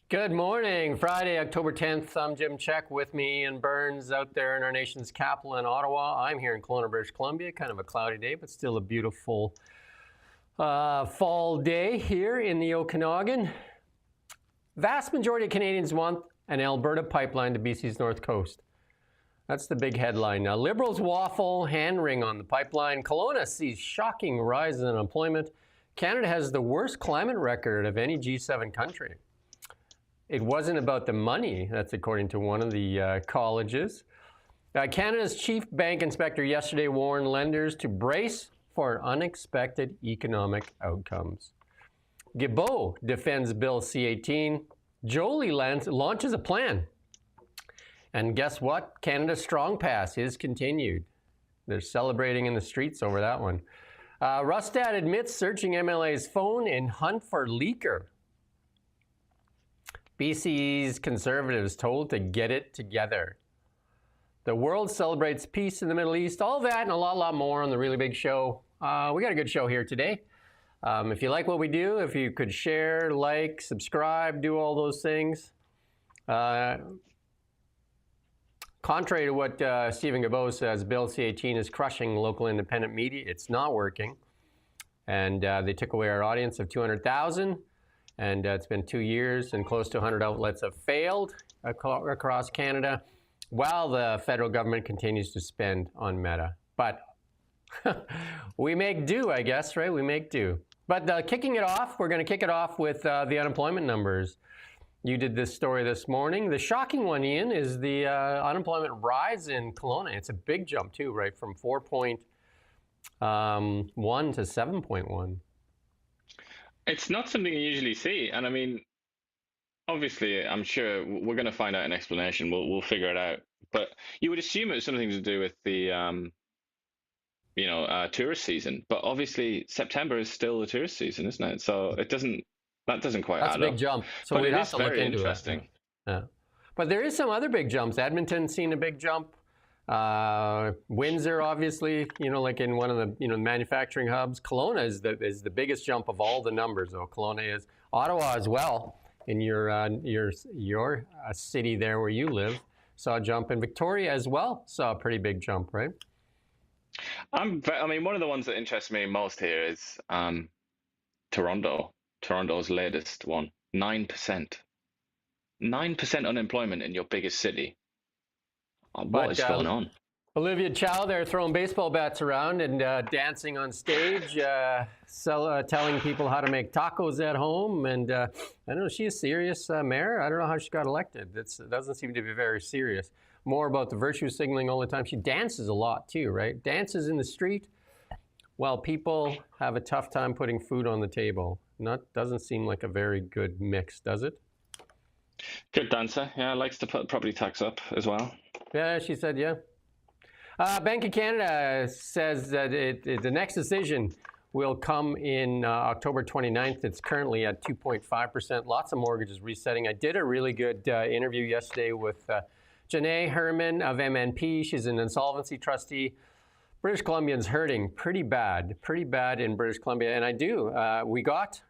Good morning. Friday, October 10th. I'm Jim Check. With me Ian Burns out there in our nation's capital in Ottawa. I'm here in Kelowna, British Columbia. Kind of a cloudy day, but still a beautiful fall day here in the Okanagan. Vast majority of Canadians want an Alberta pipeline to BC's north coast. That's the big headline. Now, Liberals waffle, hand wring on the pipeline. Kelowna sees shocking rise in unemployment. Canada has the worst climate record of any G7 country. It wasn't about the money, that's according to one of the colleges. Canada's chief bank inspector yesterday warned lenders to brace for unexpected economic outcomes. Guilbeault defends Bill C-18. Jolie launches a plan. And guess what? Canada's Strong Pass is continued. They're celebrating in the streets over that one. Rustad admits searching MLA's phone in hunt for leaker. BC's Conservatives told to get it together. The world celebrates peace in the Middle East. All that and a lot more on the Really Big Show. We got a good show here today. If you like what we do, if you could share, like, subscribe, do all those things. Contrary to what Stephen Guilbeault says, Bill C-18 is crushing local independent media. It's not working. And they took away our audience of 200,000. And it's been 2 years, and close to 100 outlets have failed across Canada, while the federal government continues to spend on Meta. But we make do, I guess, right? We make do. But kicking it off, we're going to kick it off with the unemployment numbers. You did this story this morning. The shocking one, Ian, is the unemployment rise in Kelowna. It's a big jump, too, right? From 4.1 to 7.1. It's not something you usually see. And I mean, obviously, I'm sure we're going to find out an explanation. We'll figure it out. But you would assume it was something to do with the, tourist season. But obviously, September is still the tourist season, isn't it? So that doesn't quite add up. That's a big jump. So but we it have is to look very into interesting. it. Yeah. But there is some other big jumps. Edmonton's seen a big jump. Windsor, obviously, like in one of the manufacturing hubs. Kelowna is the biggest jump of all the numbers, though. Kelowna is. Ottawa as well, in your city there where you live, saw a jump. And Victoria as well saw a pretty big jump, right? One of the ones that interests me most here is Toronto. Toronto's latest one, 9%. 9% unemployment in your biggest city. What is going on? Olivia Chow there throwing baseball bats around and dancing on stage, telling people how to make tacos at home. And I don't know, she's a serious mayor. I don't know how she got elected. It doesn't seem to be very serious. More about the virtue signaling all the time. She dances a lot too, right? Dances in the street while people have a tough time putting food on the table. Doesn't seem like a very good mix, does it? Good dancer. Yeah, likes to put property tax up as well. Yeah, she said, yeah. Bank of Canada says that the next decision will come in October 29th. It's currently at 2.5%. Lots of mortgages resetting. I did a really good interview yesterday with Janae Herman of MNP. She's an insolvency trustee. British Columbians hurting pretty bad in British Columbia. And we got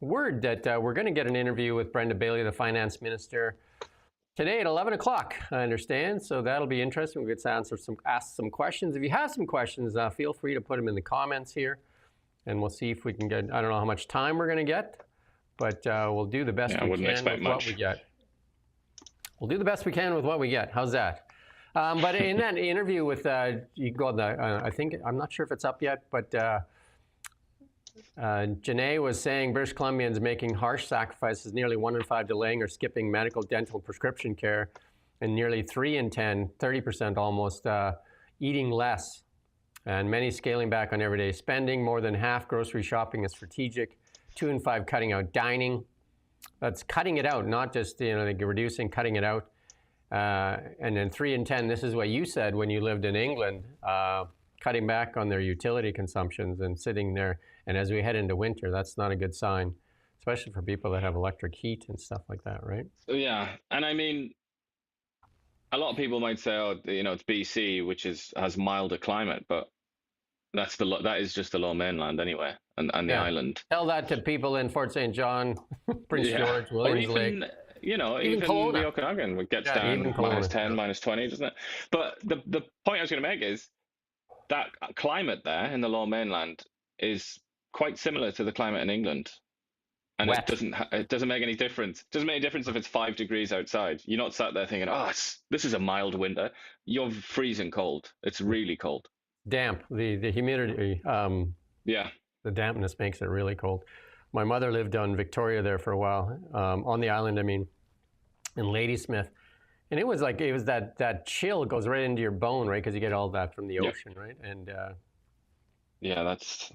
word that we're going to get an interview with Brenda Bailey, the finance minister, today at 11 o'clock, I understand. So that'll be interesting. We'll get to ask some questions. If you have some questions, feel free to put them in the comments here. And we'll see if we can get, I don't know how much time we're going to get, but we'll do the best we can with what we get. We'll do the best we can with what we get. How's that? But in that interview with, you go on I think, I'm not sure if it's up yet, but Janae was saying British Columbians making harsh sacrifices, nearly 1 in 5 delaying or skipping medical, dental, and prescription care, and nearly 3 in 10, 30% almost, eating less, and many scaling back on everyday spending. More than half grocery shopping is strategic. 2 in 5 cutting out dining. That's cutting it out, not just reducing, cutting it out. And then 3 in 10, this is what you said when you lived in England, cutting back on their utility consumptions and sitting there. And as we head into winter, that's not a good sign, especially for people that have electric heat and stuff like that, right? Yeah, and I mean, a lot of people might say, oh, it's BC, which has milder climate, but that is just the lower mainland anyway, and the island. Tell that to people in Fort St. John, Prince George, Williams Lake. Even even the Kelowna. Okanagan gets Yeah, even down minus Kelowna. 10, Yeah. minus 20, doesn't it? But the point I was going to make is that climate there in the Lower Mainland is quite similar to the climate in England. And Wet. it doesn't make any difference. It doesn't make any difference if it's 5 degrees outside. You're not sat there thinking, "Oh, this is a mild winter." You're freezing cold. It's really cold. Damp. The humidity, Yeah. the dampness makes it really cold. My mother lived on Victoria there for a while, on the island, I mean, in Ladysmith. And it was that chill goes right into your bone, right? Because you get all that from the Yeah. ocean, right? And Yeah, that's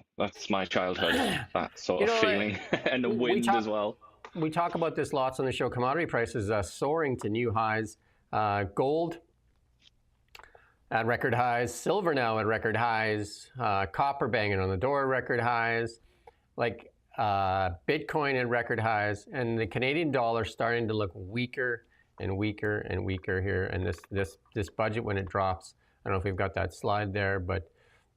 my childhood. That sort you of know, feeling and the we wind as talk well. we talk about this lots on the show. Commodity prices soaring to new highs. Gold at record highs. Silver now at record highs. Copper banging on the door at record highs. Like Bitcoin at record highs, and the Canadian dollar starting to look weaker and weaker and weaker here. And this budget, when it drops, I don't know if we've got that slide there, but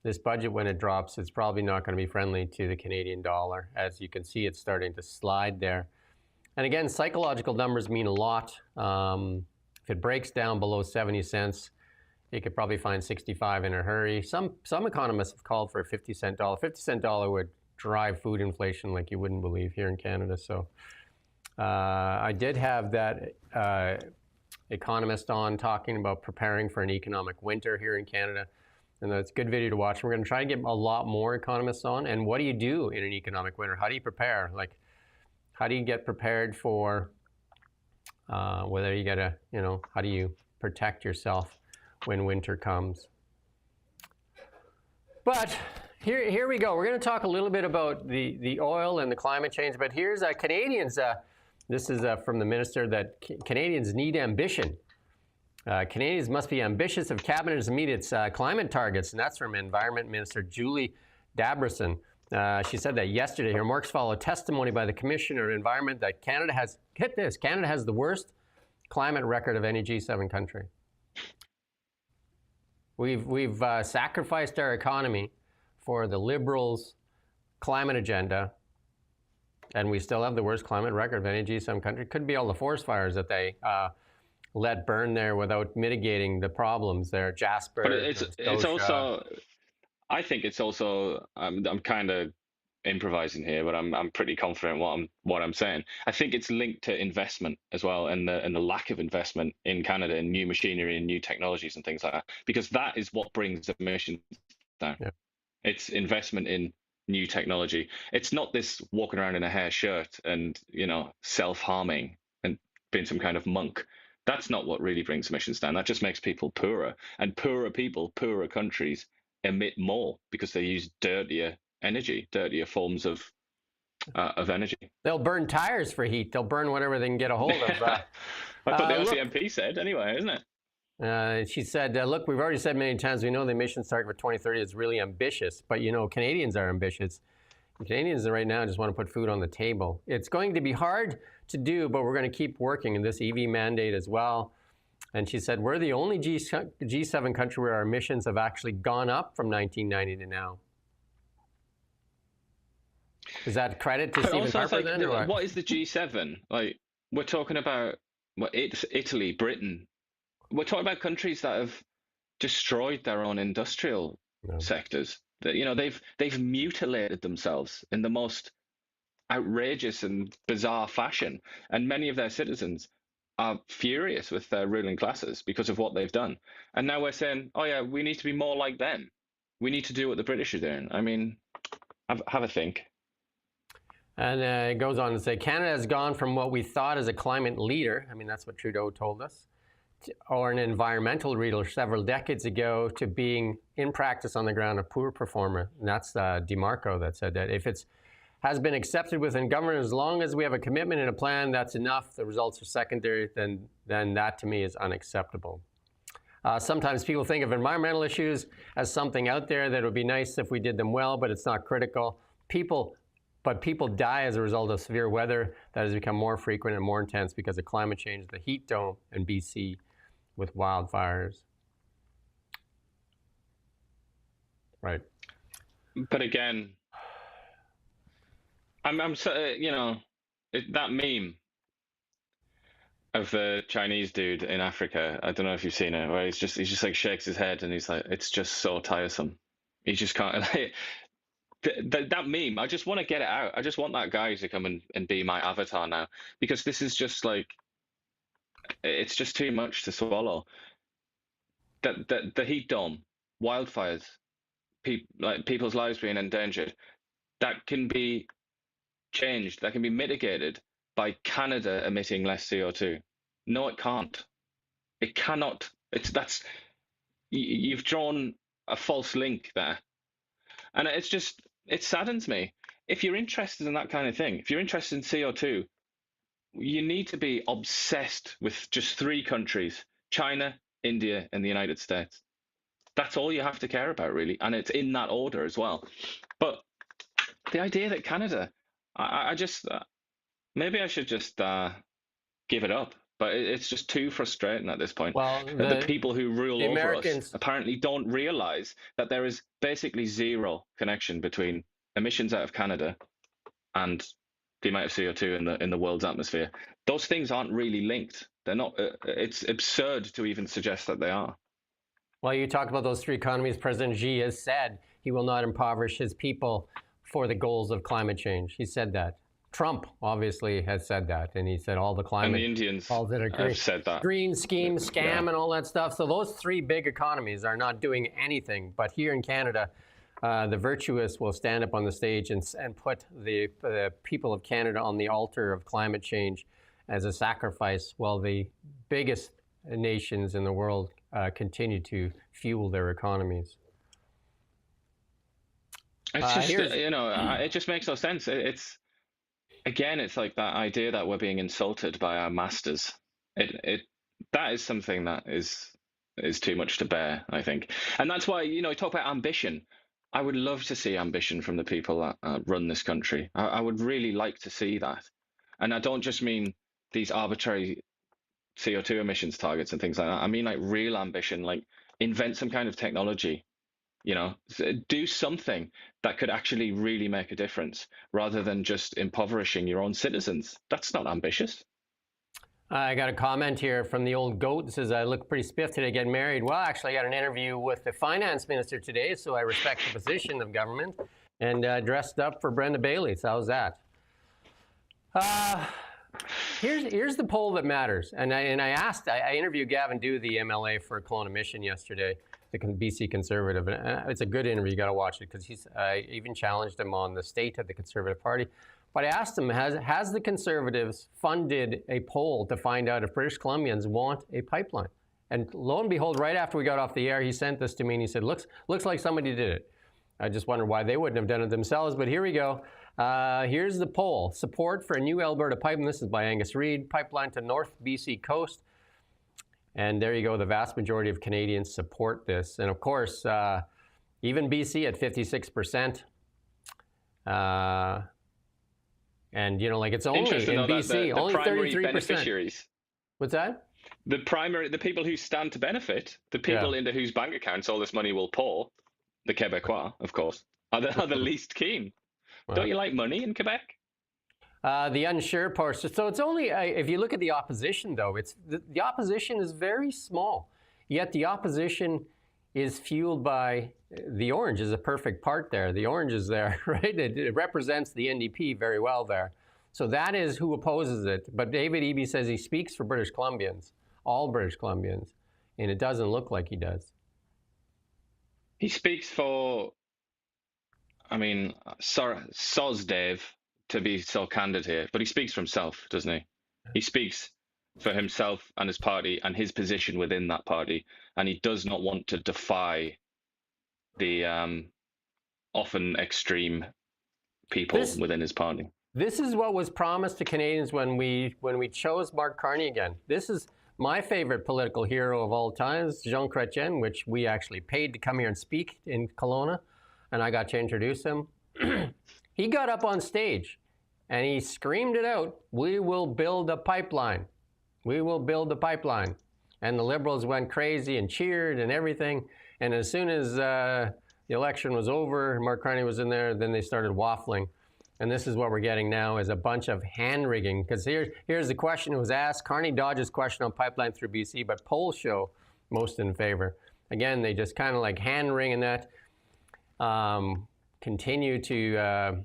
this budget, when it drops, it's probably not going to be friendly to the Canadian dollar. As you can see, it's starting to slide there. And again, psychological numbers mean a lot. If it breaks down below 70 cents, you could probably find 65 in a hurry. Some economists have called for a 50-cent dollar. 50-cent dollar would drive food inflation like you wouldn't believe here in Canada. So I did have that economist on talking about preparing for an economic winter here in Canada. And that's a good video to watch. We're going to try to get a lot more economists on. And what do you do in an economic winter? How do you prepare? Like, how do you get prepared for whether you got to, how do you protect yourself when winter comes? But here we go. We're going to talk a little bit about the oil and the climate change. But here's Canadians. This is from the minister that Canadians need ambition. Canadians must be ambitious if cabinet is to meet its climate targets, and that's from Environment Minister Julie Dabrison. She said that yesterday. Her remarks follow testimony by the Commissioner of Environment that Canada has, hit this, Canada has the worst climate record of any G7 country. We've sacrificed our economy for the Liberals' climate agenda, and we still have the worst climate record of any G7 country. Could be all the forest fires that they let burn there without mitigating the problems there. Jasper, But it's also, I think it's also, I'm kind of improvising here, but I'm pretty confident what I'm saying. I think it's linked to investment as well, and the lack of investment in Canada in new machinery and new technologies and things like that, because that is what brings emissions down. Yeah. It's investment in new technology. It's not this walking around in a hair shirt and self-harming and being some kind of monk. That's not what really brings emissions down. That just makes people poorer, and poorer people, poorer countries emit more because they use dirtier energy, dirtier forms of energy. They'll burn tires for heat. They'll burn whatever they can get a hold of. I thought the RCMP said anyway, isn't it? She said, look, we've already said many times, we know the emissions target for 2030 is really ambitious, but Canadians are ambitious. Canadians right now just want to put food on the table. It's going to be hard to do, but we're going to keep working in this EV mandate as well. And she said, we're the only G7 country where our emissions have actually gone up from 1990 to now. Is that credit to Stephen Harper then? Or what is the G7? Like, we're talking about it's Italy, Britain. We're talking about countries that have destroyed their own industrial sectors. That they've mutilated themselves in the most outrageous and bizarre fashion, and many of their citizens are furious with their ruling classes because of what they've done. And now we're saying, oh yeah, we need to be more like them. We need to do what the British are doing. I mean, have a think. And it goes on to say, Canada has gone from what we thought as a climate leader, I mean, that's what Trudeau told us, or an environmental leader several decades ago, to being, in practice on the ground, a poor performer. And that's DeMarco that said that. If it's has been accepted within government, as long as we have a commitment and a plan, that's enough. The results are secondary, then that to me is unacceptable. Sometimes people think of environmental issues as something out there that would be nice if we did them well, but it's not critical. People die as a result of severe weather that has become more frequent and more intense because of climate change, the heat dome in BC with wildfires. Right. But again, I'm that meme. of the Chinese dude in Africa. I don't know if you've seen it, where he just like shakes his head and he's like, it's just so tiresome. He just can't like that meme. I just want to get it out. I just want that guy to come and be my avatar now because this is just like it's just too much to swallow. That the heat dome, wildfires, people's lives being endangered, that can be changed, that can be mitigated by Canada emitting less CO2. No, it can't. It cannot. You've drawn a false link there, and it saddens me. If you're interested in that kind of thing, if you're interested in CO2, you need to be obsessed with just three countries: China, India, and the United States. That's all you have to care about, really, and it's in that order as well. But the idea that Canada, I just maybe I should just give it up. But it's just too frustrating at this point. Well, That the people who rule the over us Americans, apparently don't realize that there is basically zero connection between emissions out of Canada and the amount of CO2 in the world's atmosphere. Those things aren't really linked. They're not. It's absurd to even suggest that they are. well, you talk about those three economies. President Xi has said he will not impoverish his people for the goals of climate change. He said that. Trump obviously has said that, and he said all the And climate the Indians calls it a have said that. green scheme, scam, Yeah. and all that stuff. So those three big economies are not doing anything. But here in Canada, the virtuous will stand up on the stage and put the people of Canada on the altar of climate change as a sacrifice, while the biggest nations in the world continue to fuel their economies. It's just Here's it just makes no sense. It's again, it's like that idea that we're being insulted by our masters. It that is something that is too much to bear, I think, and that's why you talk about ambition. I would love to see ambition from the people that run this country. I would really like to see that, and I don't just mean these arbitrary CO2 emissions targets and things like that. I mean like real ambition, like invent some kind of technology. Do something that could actually really make a difference rather than just impoverishing your own citizens. That's not ambitious. I got a comment here from the old goat. It says, I look pretty spiffed today getting married. Well, actually, I got an interview with the finance minister today, so I respect the position of government and dressed up for Brenda Bailey. So how's that? Here's the poll that matters. And I interviewed Gavin Dew, the MLA for Kelowna Mission yesterday, the BC Conservative. And it's a good interview. You got to watch it because I even challenged him on the state of the Conservative Party. But I asked him, has the Conservatives funded a poll to find out if British Columbians want a pipeline? And lo and behold, right after we got off the air, he sent this to me and he said, looks like somebody did it. I just wondered why they wouldn't have done it themselves, but here we go. Here's the poll. Support for a new Alberta pipeline. This is by Angus Reid. Pipeline to North BC coast. And there you go. The vast majority of Canadians support this. And of course, even BC at 56%. And, it's only in BC, only 33%. Beneficiaries. What's that? The people who stand to benefit, the people into whose bank accounts all this money will pour, the Quebecois, of course, are the least keen. Well, don't you like money in Quebec? The unsure part. So it's only, if you look at the opposition, though, the opposition is very small. Yet the opposition is fueled by, the orange is a perfect part there. The orange is there, right? It represents the NDP very well there. So that is who opposes it. But David Eby says he speaks for British Columbians, all British Columbians, and it doesn't look like he does. He speaks for, soz Dave to be so candid here, but he speaks for himself, doesn't he? He speaks for himself and his party and his position within that party, and he does not want to defy the often extreme people within his party. This is what was promised to Canadians when we chose Mark Carney again. This is my favorite political hero of all times, Jean Chrétien, which we actually paid to come here and speak in Kelowna, and I got to introduce him. He got up on stage and he screamed it out, "We will build a pipeline. We will build a pipeline." And the Liberals went crazy and cheered and everything. And as soon as the election was over, Mark Carney was in there, then they started waffling. And this is what we're getting now is a bunch of hand rigging. Because here's the question that was asked. Carney Dodge's question on pipeline through BC, but polls show most in favor. Again, they just kind of like hand wringing that. Continue to,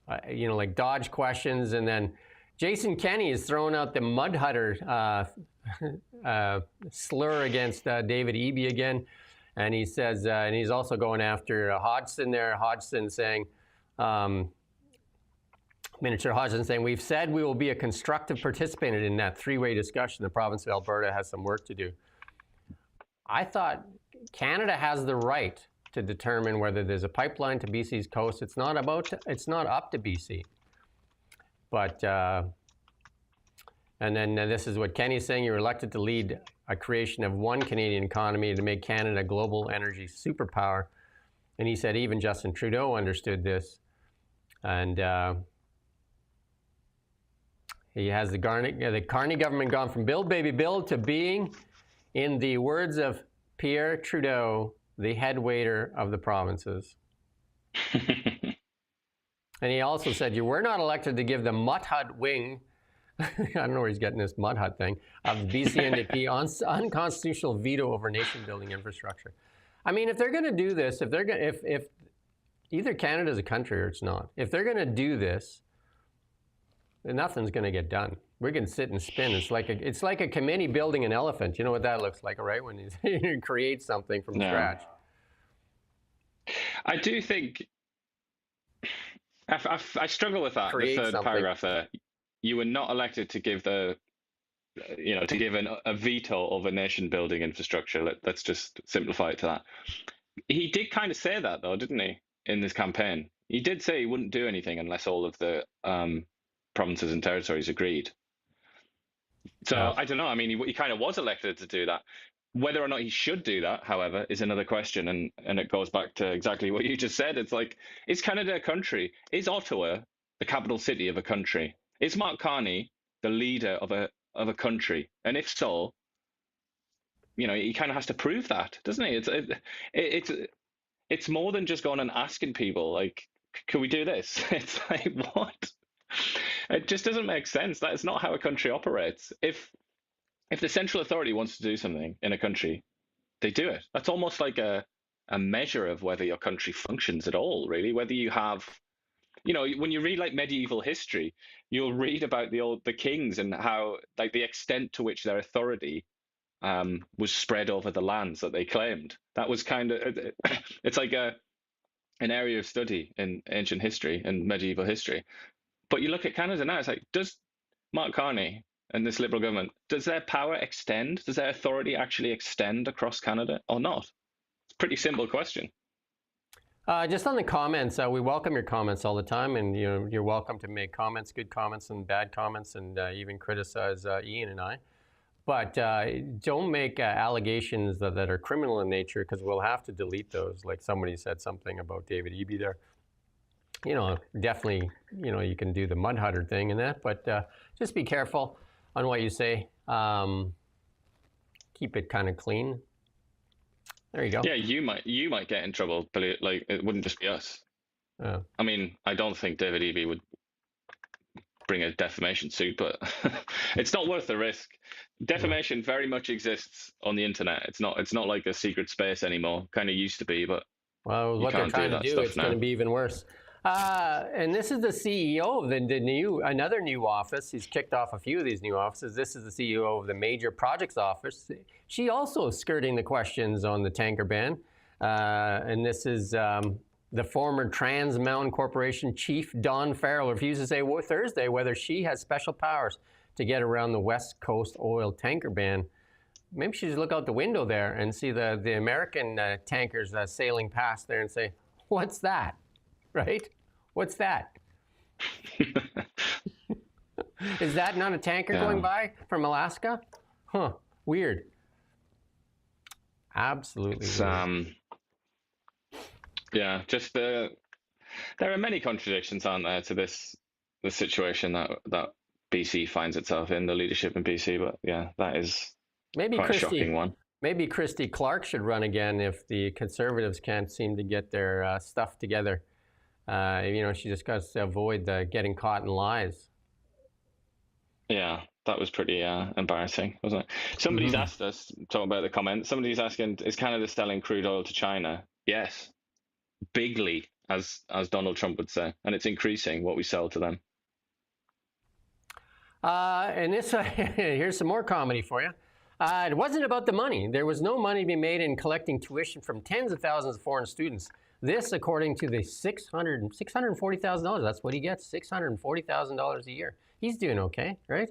like dodge questions. And then Jason Kenney is throwing out the mud hutter slur against David Eby again. And he says, and he's also going after Hodgson there. Hodgson saying, Minister Hodgson saying, we've said we will be a constructive participant in that three-way discussion. The province of Alberta has some work to do. I thought Canada has the right to determine whether there's a pipeline to BC's coast. It's not up to BC. But, and then this is what Kenny's saying, you're elected to lead a creation of one Canadian economy to make Canada a global energy superpower. And he said even Justin Trudeau understood this. And he has the Carney government gone from build, baby, build to being, in the words of Pierre Trudeau, the head waiter of the provinces. And he also said, you were not elected to give the Mutt Hut wing, I don't know where he's getting this Mud Hut thing, of the BC NDP unconstitutional veto over nation-building infrastructure. I mean, if they're going to do this, if either Canada's a country or it's not, if they're going to do this, then nothing's going to get done. We're going to sit and spin. It's like a committee building an elephant. You know what that looks like, right? When you create something from scratch. I do think I struggle with that. The third paragraph there. You were not elected to give a veto over nation building infrastructure. Let's just simplify it to that. He did kind of say that though, didn't he? In this campaign, he did say he wouldn't do anything unless all of the provinces and territories agreed. So yeah. I don't know. I mean, he kind of was elected to do that. Whether or not he should do that, however, is another question, and it goes back to exactly what you just said. It's like, is Canada a country? Is Ottawa the capital city of a country? Is Mark Carney the leader of a country? And if so, he kind of has to prove that, doesn't he? It's more than just going and asking people, like, can we do this? It's like, what? It just doesn't make sense. That's not how a country operates. If the central authority wants to do something in a country, they do it. That's almost like a measure of whether your country functions at all, really. Whether you have, when you read like medieval history, you'll read about the kings and how like the extent to which their authority was spread over the lands that they claimed. That was kind of, it's like an area of study in ancient history and medieval history. But you look at Canada now, it's like, does Mark Carney and this Liberal government, does their power extend? Does their authority actually extend across Canada or not? It's a pretty simple question. Just on the comments, we welcome your comments all the time, and you're welcome to make comments, good comments and bad comments, and even criticize Ian and I. But don't make allegations that are criminal in nature, because we'll have to delete those. Like somebody said something about David Eby there. Definitely, you can do the mud hutter thing and that, but just be careful on what you say. Keep it kind of clean. There you go. Yeah, you might get in trouble, but it wouldn't just be us. I mean, I don't think David Eby would bring a defamation suit, but it's not worth the risk. Defamation very much exists on the internet. It's not like a secret space anymore. Kind of used to be, but well, what they're trying to do, it's going to be even worse. And this is the CEO of another new office. He's kicked off a few of these new offices. This is the CEO of the Major Projects Office. She also skirting the questions on the tanker ban. And this is the former Trans Mountain Corporation chief, Dawn Farrell, refused to say Thursday whether she has special powers to get around the West Coast oil tanker ban. Maybe she should look out the window there and see the American tankers sailing past there and say, what's that? Right? What's that? Is that not a tanker going by from Alaska? Huh. Weird. Absolutely weird. Yeah, just there are many contradictions, aren't there, to this situation that BC finds itself in, the leadership in BC. But yeah, that is quite a shocking one. Maybe Christy Clark should run again if the Conservatives can't seem to get their stuff together She just got to avoid the getting caught in lies. Yeah, that was pretty embarrassing, wasn't it? Somebody's Mm-hmm. asked us, talking about the comments, somebody's asking, is Canada selling crude oil to China? Yes, bigly, as Donald Trump would say, and it's increasing what we sell to them. And this, here's some more comedy for you. It wasn't about the money. There was no money to be made in collecting tuition from tens of thousands of foreign students. This, according to the $640,000. That's what he gets, $640,000 a year. He's doing okay, right?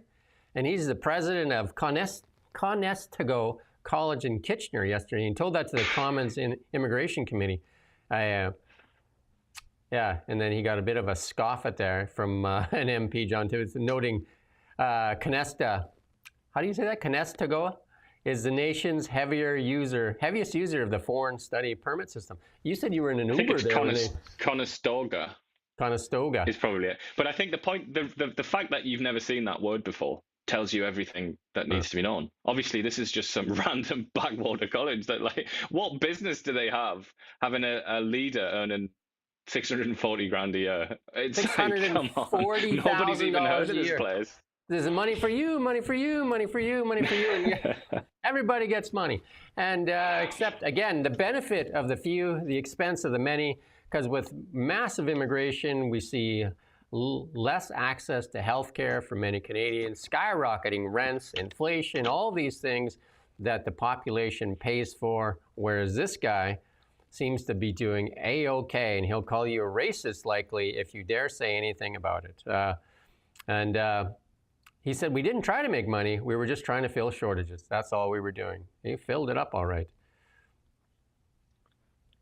And he's the president of Conestoga College in Kitchener yesterday. He told that to the Commons Immigration Committee. Yeah, and then he got a bit of a scoff at there from an MP, John Tibbetts, noting Conestoga, how do you say that? Conestoga is the nation's heaviest user of the foreign study permit system. You said you were in an Uber there. Conestoga. Conestoga Is probably it. But I think the point, the fact that you've never seen that word before tells you everything that needs to be known. Obviously, this is just some random backwater college that, like, what business do they have having a leader earning 640 grand a year? It's like, come on, nobody's even heard of this place. There's money for you, money for you, money for you, money for you. And everybody gets money. And except, again, the benefit of the few, the expense of the many, because with massive immigration, we see less access to health care for many Canadians, skyrocketing rents, inflation, all these things that the population pays for, whereas this guy seems to be doing A-OK, and he'll call you a racist, likely, if you dare say anything about it. He said, we didn't try to make money. We were just trying to fill shortages. That's all we were doing. He filled it up all right.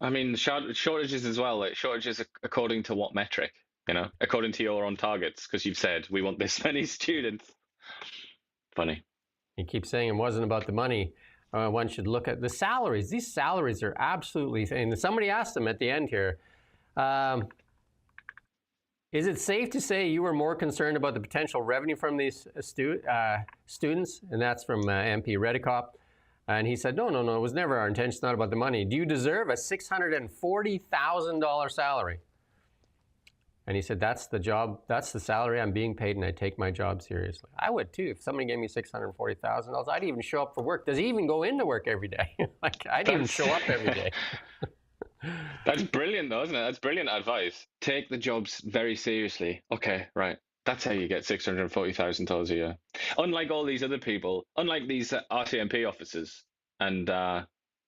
I mean, shortages as well. Like, shortages according to what metric? According to your own targets, because you've said we want this many students. Funny. He keeps saying it wasn't about the money. One should look at the salaries. These salaries are absolutely, and somebody asked him at the end here, is it safe to say you were more concerned about the potential revenue from these students? And that's from MP Redicop. And he said, no, it was never our intention. It's not about the money. Do you deserve a $640,000 salary? And he said, that's the job, that's the salary I'm being paid, and I take my job seriously. I would too. If somebody gave me $640,000, I'd even show up for work. Does he even go into work every day? I'd even show up every day. That's brilliant, though, isn't it? That's brilliant advice. Take the jobs very seriously. Okay, right. That's how you get $640,000 a year. Unlike all these other people, unlike these RCMP officers and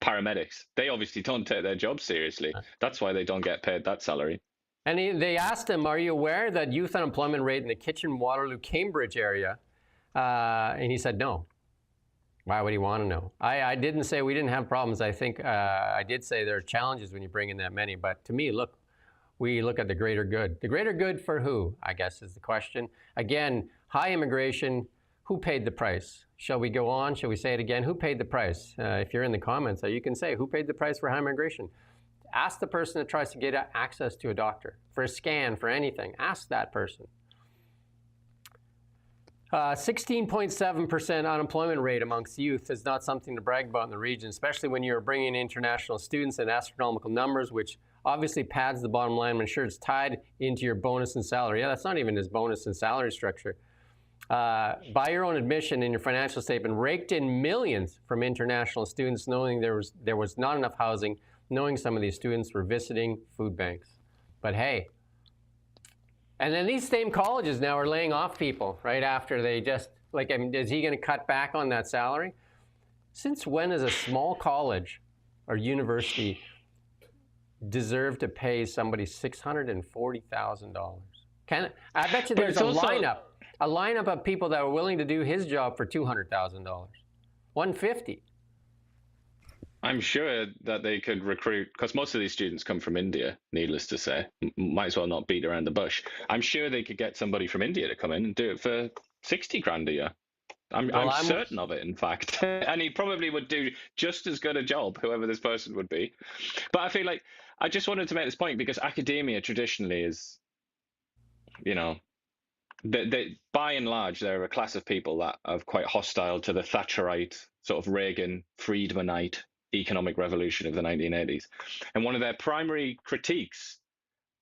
paramedics, they obviously don't take their jobs seriously. That's why they don't get paid that salary. And they asked him, are you aware that youth unemployment rate in the Kitchener, Waterloo, Cambridge area? And he said no. Why would he want to know? I didn't say we didn't have problems. I think I did say there are challenges when you bring in that many. But to me, look, we look at the greater good. The greater good for who, I guess, is the question. Again, high immigration, who paid the price? Shall we go on? Shall we say it again? Who paid the price? If you're in the comments, you can say, who paid the price for high immigration? Ask the person that tries to get access to a doctor, for a scan, for anything. Ask that person. 16.7% unemployment rate amongst youth is not something to brag about in the region, especially when you're bringing in international students in astronomical numbers, which obviously pads the bottom line. I'm sure it's tied into your bonus and salary. Yeah, that's not even his bonus and salary structure. By your own admission in your financial statement, raked in millions from international students, knowing there was not enough housing, knowing some of these students were visiting food banks. But hey, and then these same colleges now are laying off people right after they just, like, I mean, is he going to cut back on that salary? Since when is a small college or university deserve to pay somebody $640,000? I bet you there's a lineup of people that are willing to do his job for $200,000, $150,000. I'm sure that they could recruit, because most of these students come from India, needless to say. Might as well not beat around the bush. I'm sure they could get somebody from India to come in and do it for 60 grand a year. I'm certain of it, in fact. And he probably would do just as good a job, whoever this person would be. But I feel like I just wanted to make this point because academia traditionally is, by and large, they're a class of people that are quite hostile to the Thatcherite, sort of Reagan, Friedmanite economic revolution of the 1980s. And one of their primary critiques,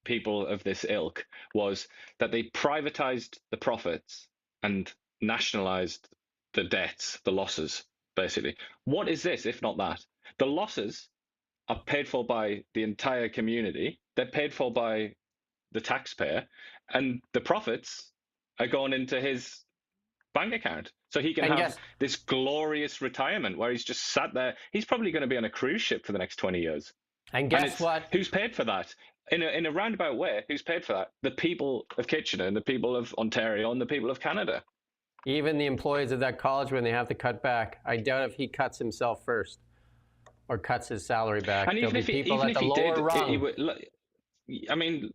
people of this ilk was that they privatized the profits and nationalized the debts, the losses, basically. What is this if not that? The losses are paid for by the entire community, they're paid for by the taxpayer, and the profits are going into his bank account. So he can And have guess this glorious retirement where he's just sat there. He's probably going to be on a cruise ship for the next 20 years. and And guess it's what? who's paid for that? In a roundabout way, who's paid for that? The people of Kitchener and the people of Ontario and the people of Canada. Even the employees of that college, when they have to cut back, I doubt if he cuts himself first or cuts his salary back. And There'll be people at the lower rung. I mean,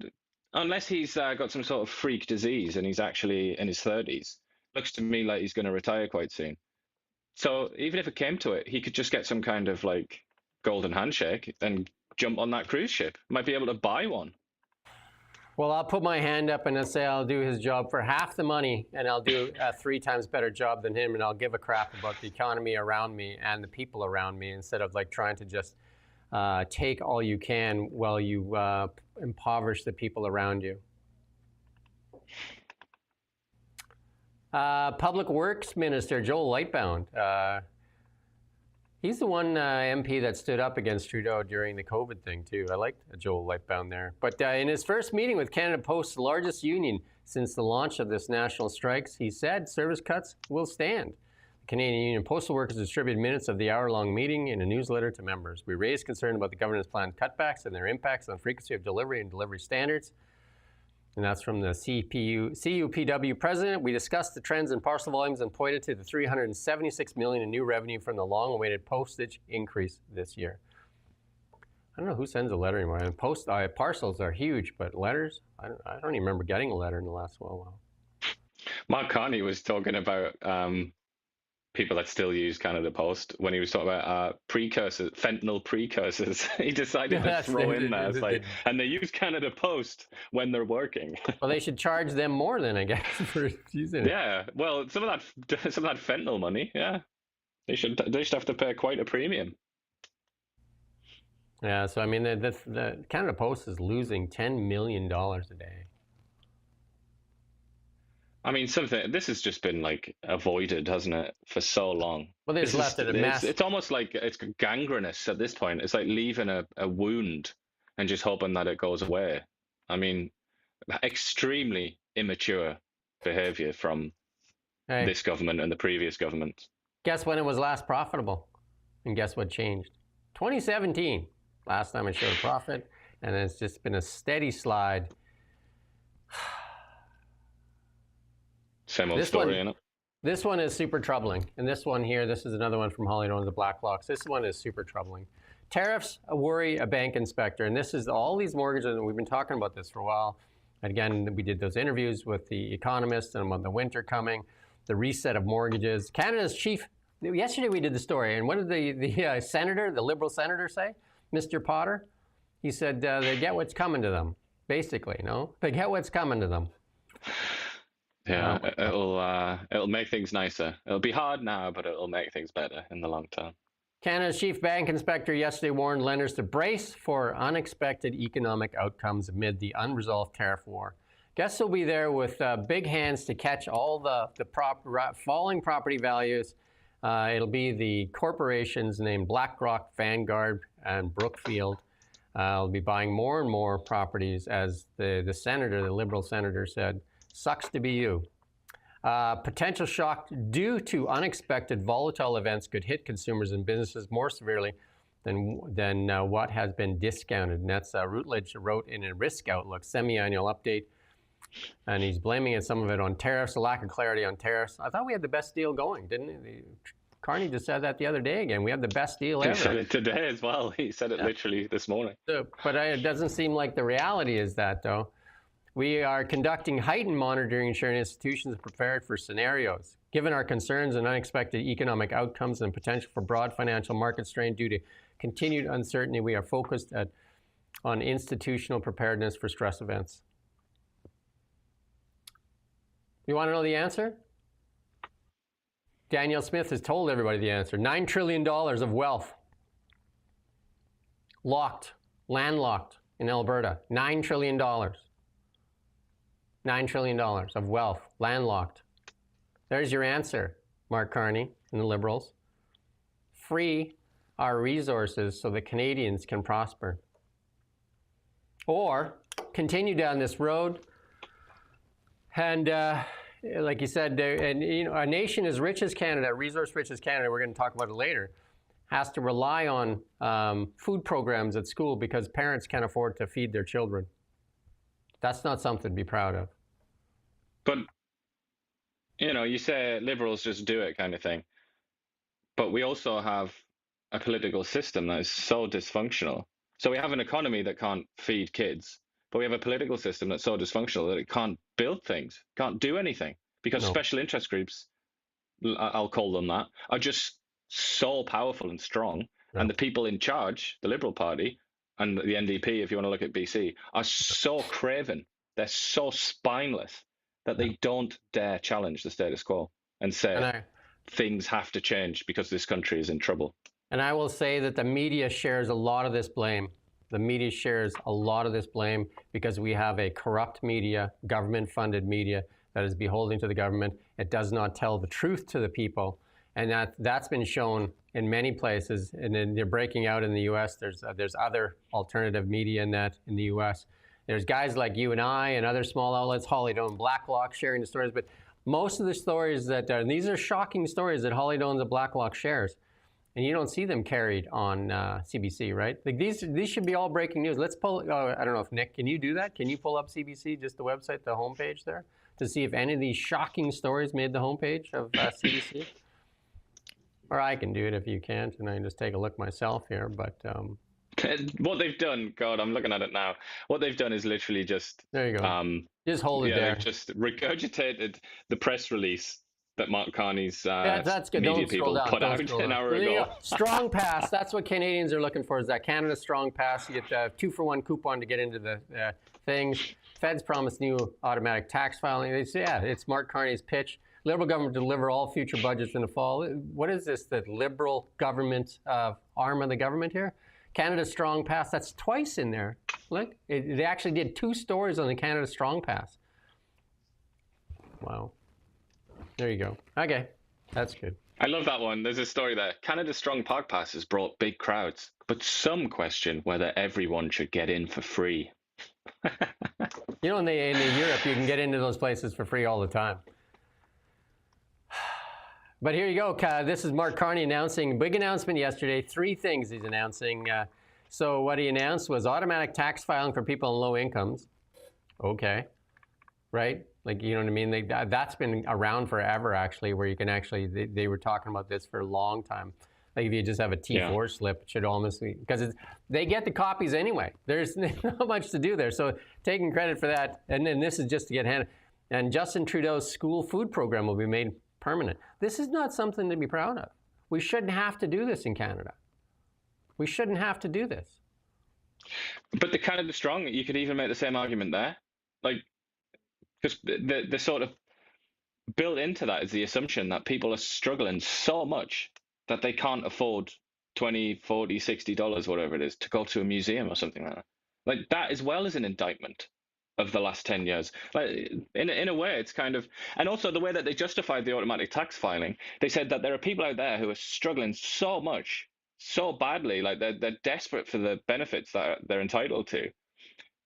unless he's got some sort of freak disease and he's actually in his 30s, looks to me like he's going to retire quite soon. So even if it came to it, he could just get some kind of like golden handshake and jump on that cruise ship. Might be able to buy one. Well, I'll put my hand up and I'll say I'll do his job for half the money, and I'll do a 3 times better job than him, and I'll give a crap about the economy around me and the people around me instead of like trying to just take all you can while you impoverish the people around you. Public Works Minister Joel Lightbound. He's the one MP that stood up against Trudeau during the COVID thing, too. I liked Joel Lightbound there. But in his first meeting with Canada Post's largest union since the launch of this national strikes, he said service cuts will stand. The Canadian Union Postal Workers distributed minutes of the hour-long meeting in a newsletter to members. We raised concern about the government's planned cutbacks and their impacts on frequency of delivery and delivery standards. And that's from the CUPW president. We discussed the trends in parcel volumes and pointed to the $376 million in new revenue from the long-awaited postage increase this year. I don't know who sends a letter anymore. I mean, parcels are huge, but letters, I don't even remember getting a letter in the last while. Mark Carney was talking about people that still use Canada Post when he was talking about precursors, fentanyl precursors. He decided to throw in there, it's like, and they use Canada Post when they're working. Well, they should charge them more then, I guess, for using it. Yeah, well, some of that fentanyl money, yeah, they should have to pay quite a premium. Yeah, so I mean, the Canada Post is losing $10 million a day. I mean, this has just been like avoided, hasn't it, for so long? Well, they just left it a mess. It's almost like it's gangrenous at this point. It's like leaving a wound and just hoping that it goes away. I mean, extremely immature behavior from this government and the previous government. Guess when it was last profitable? And guess what changed? 2017. Last time it showed a profit, and it's just been a steady slide. Same old story, isn't it? This one is super troubling. And this one here, this is another one from Holly Owens, the Blacklocks. This one is super troubling. Tariffs worry a bank inspector. And this is all these mortgages, and we've been talking about this for a while. And again, we did those interviews with the economists and about the winter coming, the reset of mortgages. Canada's chief, yesterday we did the story, and what did the senator, the Liberal senator say? Mr. Potter? He said they get what's coming to them, basically, no? They get what's coming to them. Yeah, it'll make things nicer. It'll be hard now, but it'll make things better in the long term. Canada's chief bank inspector yesterday warned lenders to brace for unexpected economic outcomes amid the unresolved tariff war. Guests will be there with big hands to catch all the falling property values. It'll be the corporations named BlackRock, Vanguard, and Brookfield. Will be buying more and more properties, as the senator, the Liberal senator, said. Sucks to be you. Potential shock due to unexpected volatile events could hit consumers and businesses more severely than what has been discounted. And that's Routledge wrote in a risk outlook semi-annual update. And he's blaming some of it on tariffs, a lack of clarity on tariffs. I thought we had the best deal going, didn't he? Carney just said that the other day again. We have the best deal ever. He said it today as well. He said it literally this morning. But it doesn't seem like the reality is that, though. We are conducting heightened monitoring, ensuring institutions are prepared for scenarios. Given our concerns and unexpected economic outcomes and potential for broad financial market strain due to continued uncertainty, we are focused on institutional preparedness for stress events. You want to know the answer? Danielle Smith has told everybody the answer. $9 trillion of wealth. Locked, landlocked in Alberta. $9 trillion. $9 trillion of wealth, landlocked. There's your answer, Mark Carney and the Liberals. Free our resources so that Canadians can prosper. Or continue down this road and like you said, and a nation as rich as Canada, resource rich as Canada, we're going to talk about it later, has to rely on food programs at school because parents can't afford to feed their children. That's not something to be proud of. But, you say Liberals just do it kind of thing. But we also have a political system that is so dysfunctional. So we have an economy that can't feed kids, but we have a political system that's so dysfunctional that it can't build things, can't do anything, because special interest groups, I'll call them that, are just so powerful and strong. And the people in charge, the Liberal Party and the NDP, if you want to look at BC, are so craven, they're so spineless that they don't dare challenge the status quo and say things have to change because this country is in trouble. And I will say that the media shares a lot of this blame. The media shares a lot of this blame because we have a corrupt media, government-funded media that is beholden to the government. It does not tell the truth to the people. And that's been shown in many places. And then they're breaking out in the U.S. There's other alternative media in the U.S. There's guys like you and I and other small outlets, Holly Doan, Blacklock, sharing the stories. But most of the stories and these are shocking stories that Holly Doan and Blacklock shares. And you don't see them carried on CBC, right? Like these should be all breaking news. Let's pull, I don't know if Nick, can you do that? Can you pull up CBC, just the website, the homepage there, to see if any of these shocking stories made the homepage of CBC? Or I can do it if you can't, and I can just take a look myself here, but... what they've done, God, I'm looking at it now. What they've done is literally just... There you go. Just hold it there. They've just regurgitated the press release that Mark Carney's that's good. media Don't people put out an hour ago. Strong pass. That's what Canadians are looking for, is that Canada Strong Pass. You get the 2-for-1 coupon to get into the things. Feds promise new automatic tax filing. They say, it's Mark Carney's pitch. Liberal government deliver all future budgets in the fall. What is this, the Liberal government arm of the government here? Canada Strong Pass, that's twice in there. Look, they actually did 2 stories on the Canada Strong Pass. Wow. There you go. Okay, that's good. I love that one. There's a story there. Canada Strong Park Pass has brought big crowds, but some question whether everyone should get in for free. In Europe, you can get into those places for free all the time. But here you go. This is Mark Carney announcing, big announcement yesterday, 3 things he's announcing. So what he announced was automatic tax filing for people on low incomes. Okay, right? Like, you know what I mean? That's been around forever, actually, where you can actually, they were talking about this for a long time. Like if you just have a T4 slip, it should almost be, because they get the copies anyway. There's not much to do there. So taking credit for that. And then this is just to get handed. And Justin Trudeau's school food program will be made permanent. This is not something to be proud of. We shouldn't have to do this in Canada. We shouldn't have to do this. But the Canada Strong, you could even make the same argument there. Like, because the sort of built into that is the assumption that people are struggling so much that they can't afford $20, $40, $60, whatever it is, to go to a museum or something like that. Like that as well as an indictment of the last 10 years. Like in a way, it's kind of, and also the way that they justified the automatic tax filing, they said that there are people out there who are struggling so much, so badly, like they're desperate for the benefits that they're entitled to,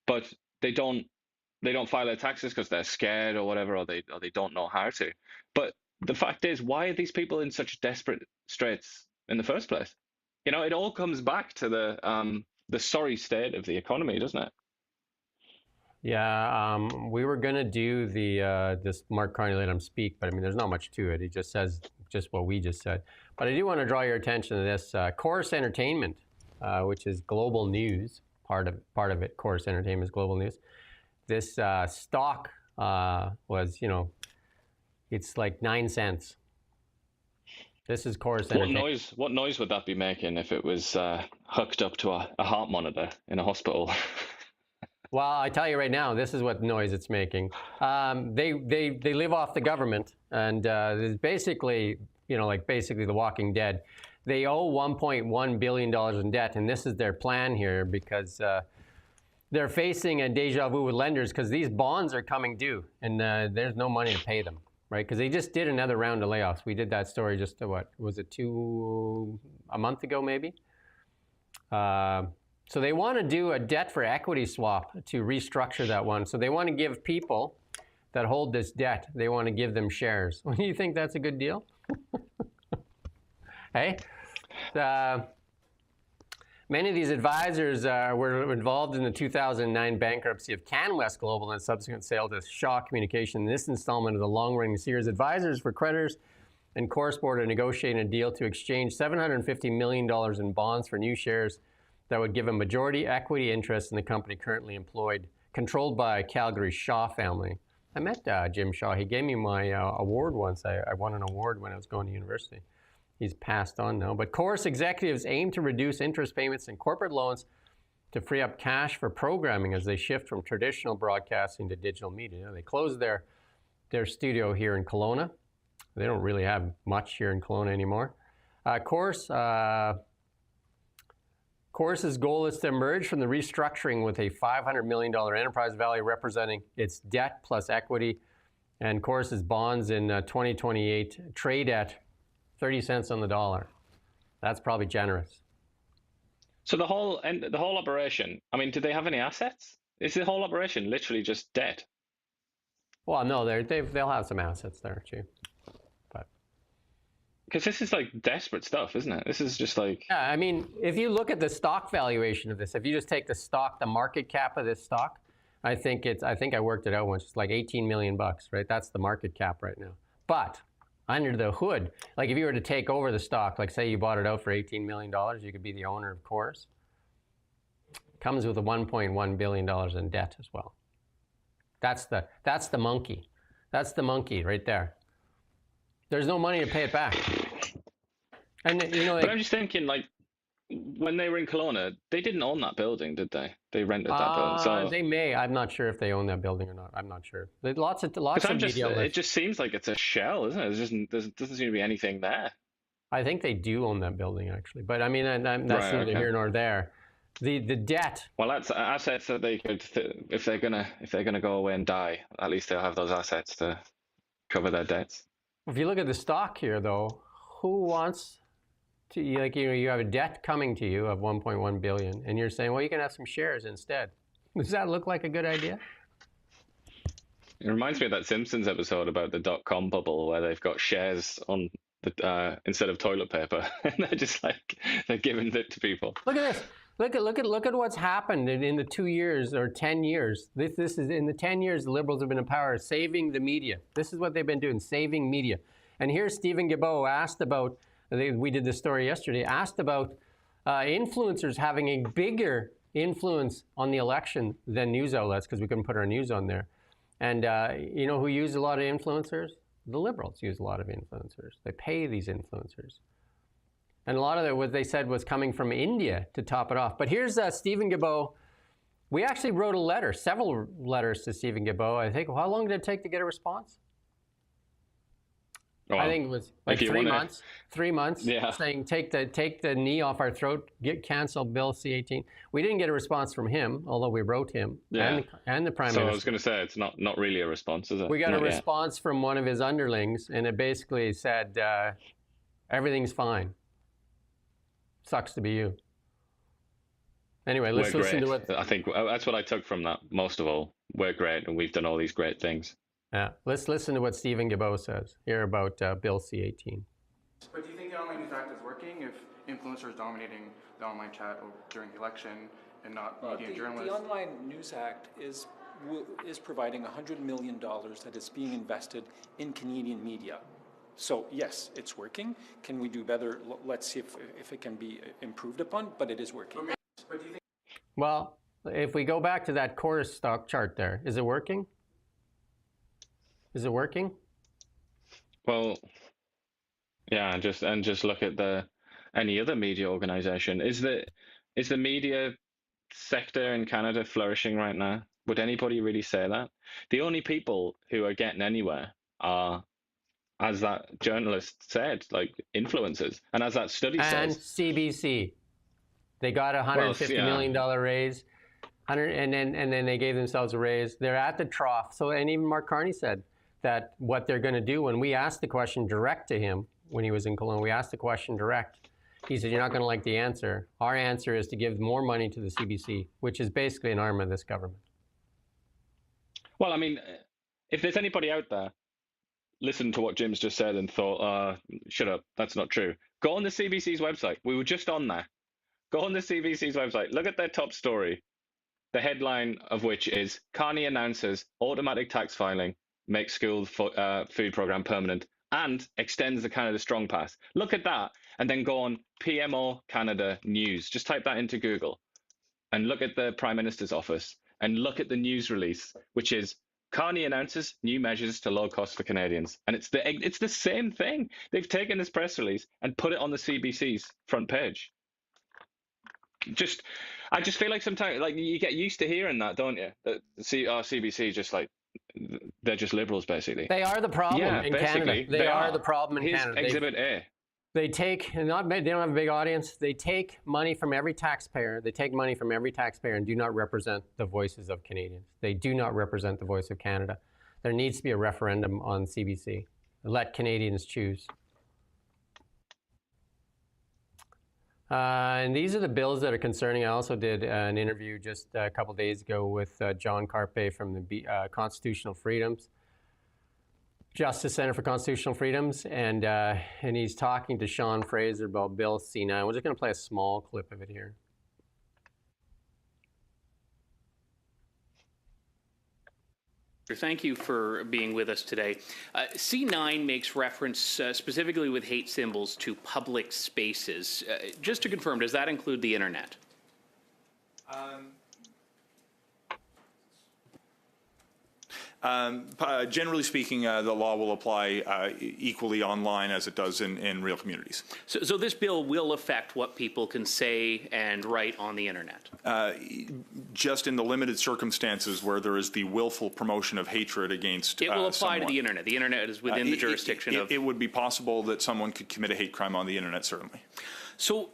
but they don't file their taxes because they're scared or whatever, or they don't know how to. But the fact is, why are these people in such desperate straits in the first place? It all comes back to the sorry state of the economy, doesn't it? Yeah, we were going to do this Mark Carney let him speak, but I mean, there's not much to it. He just says just what we just said. But I do want to draw your attention to this Chorus Entertainment, which is global news. Part of it, Chorus Entertainment is global news. This stock was, it's like 9 cents. This is Chorus Entertainment. What noise would that be making if it was hooked up to a heart monitor in a hospital? Well, I tell you right now, this is what noise it's making. They live off the government, and it's basically, basically The Walking Dead. They owe $1.1 billion in debt, and this is their plan here because they're facing a deja vu with lenders because these bonds are coming due, and there's no money to pay them, right? Because they just did another round of layoffs. We did that story just what was it, a month ago maybe? So they want to do a debt for equity swap to restructure that one. So they want to give people that hold this debt, they want to give them shares. Do you think that's a good deal? Hey? Many of these advisors were involved in the 2009 bankruptcy of CanWest Global and subsequent sale to Shaw Communication. In this installment of the long-running series, advisors for creditors and Chorus Board are negotiating a deal to exchange $750 million in bonds for new shares that would give a majority equity interest in the company currently employed, controlled by Calgary's Shaw family. I met Jim Shaw. He gave me my award once. I won an award when I was going to university. He's passed on now. But Chorus executives aim to reduce interest payments and corporate loans to free up cash for programming as they shift from traditional broadcasting to digital media. They closed their studio here in Kelowna. They don't really have much here in Kelowna anymore. Chorus's goal is to emerge from the restructuring with a $500 million enterprise value representing its debt plus equity. And Chorus's bonds in 2028 trade at 30 cents on the dollar. That's probably generous. So the whole operation, I mean, do they have any assets? Is the whole operation literally just debt? Well, no, they'll have some assets there too. Because this is like desperate stuff, isn't it? This is just like... Yeah, I mean, if you look at the stock valuation of this, if you just take the stock, the market cap of this stock, I think I worked it out once. It's like 18 million bucks, right? That's the market cap right now. But under the hood, like if you were to take over the stock, like say you bought it out for $18 million, you could be the owner of Chorus. Comes with a $1.1 billion in debt as well. That's the monkey. That's the monkey right there. There's no money to pay it back. And but I'm just thinking, like, when they were in Kelowna, they didn't own that building, did they? They rented that building. So they may. I'm not sure if they own that building or not. I'm not sure. There's lots of media. It just seems like it's a shell, isn't it? There doesn't seem to be anything there. I think they do own that building actually, but I mean that's neither here nor there. The debt. Well, that's assets that they could, if they're gonna go away and die, at least they'll have those assets to cover their debts. If you look at the stock here, though, who wants to, you have a debt coming to you of 1.1 billion, and you're saying, well, you can have some shares instead. Does that look like a good idea? It reminds me of that Simpsons episode about the dot-com bubble where they've got shares on the instead of toilet paper, and they're just like they're giving it to people. Look at this. Look at what's happened in the 2 years or 10 years. This is in the 10 years the Liberals have been in power, saving the media. This is what they've been doing, saving media. And here's Stephen Guilbeault asked about, we did this story yesterday, asked about influencers having a bigger influence on the election than news outlets because we couldn't put our news on there. And you know who used a lot of influencers? The Liberals use a lot of influencers. They pay these influencers. And a lot of it, what they said, was coming from India to top it off. But here's Stephen Guilbeault. We actually wrote a letter, several letters to Stephen Guilbeault. I think, how long did it take to get a response? Well, I think it was like 3 months. 3 months. Yeah. Saying take the knee off our throat, cancel Bill C-18. We didn't get a response from him, although we wrote him and the Prime Minister. So I was going to say it's not really a response, is it? We got a response from one of his underlings, and it basically said everything's fine. Sucks to be you. Anyway, let's listen to what... I think that's what I took from that, most of all. We're great, and we've done all these great things. Yeah, let's listen to what Stephen Guilbeault says here about Bill C-18. But do you think the Online News Act is working if influencers dominating the online chat during the election and not media journalists? The Online News Act is providing $100 million that is being invested in Canadian media. So yes, it's working. Can we do better? Let's see if it can be improved upon, but it is working. But do you think... Well, if we go back to that Chorus stock chart there, is it working? Is it working? Well, yeah, and just look at any other media organization. Is the media sector in Canada flourishing right now? Would anybody really say that? The only people who are getting anywhere are, as that journalist said, like influencers, and as that study says. And CBC, they got a $150 million raise. And then they gave themselves a raise. They're at the trough. So, and even Mark Carney said that what they're going to do when we asked the question direct to him when he was in Kelowna, we asked the question direct. He said, "You're not going to like the answer. Our answer is to give more money to the CBC, which is basically an arm of this government." Well, I mean, if there's anybody out there listened to what Jim's just said and thought, shut up, that's not true, go on the CBC's website. We were just on there. Go on the CBC's website. Look at their top story. The headline of which is Carney announces automatic tax filing makes school food program permanent and extends the Canada Strong Pass. Look at that, and then go on PMO Canada News. Just type that into Google and look at the Prime Minister's office and look at the news release, which is Carney announces new measures to low cost for Canadians. And it's the same thing. They've taken this press release and put it on the CBC's front page. I just feel like sometimes, like, you get used to hearing that, don't you? That CBC just like, they're just liberals, basically. They are the problem in Canada. They are the problem in Here's Canada. Exhibit A. They take, they don't have a big audience. They take money from every taxpayer. They take money from every taxpayer and do not represent the voices of Canadians. They do not represent the voice of Canada. There needs to be a referendum on CBC. Let Canadians choose. And these are the bills that are concerning. I also did an interview just a couple days ago with John Carpe from the Constitutional Freedoms, Justice Center for Constitutional Freedoms, and he's talking to Sean Fraser about Bill C9. We're just going to play a small clip of it here. Thank you for being with us today. C9 makes reference specifically with hate symbols to public spaces. Just to confirm, does that include the internet? Generally speaking, the law will apply equally online as it does in real communities. So this bill will affect what people can say and write on the internet? Just in the limited circumstances where there is the willful promotion of hatred against It will apply someone. to the internet. The internet is within the jurisdiction of... It would be possible that someone could commit a hate crime on the internet, certainly. So,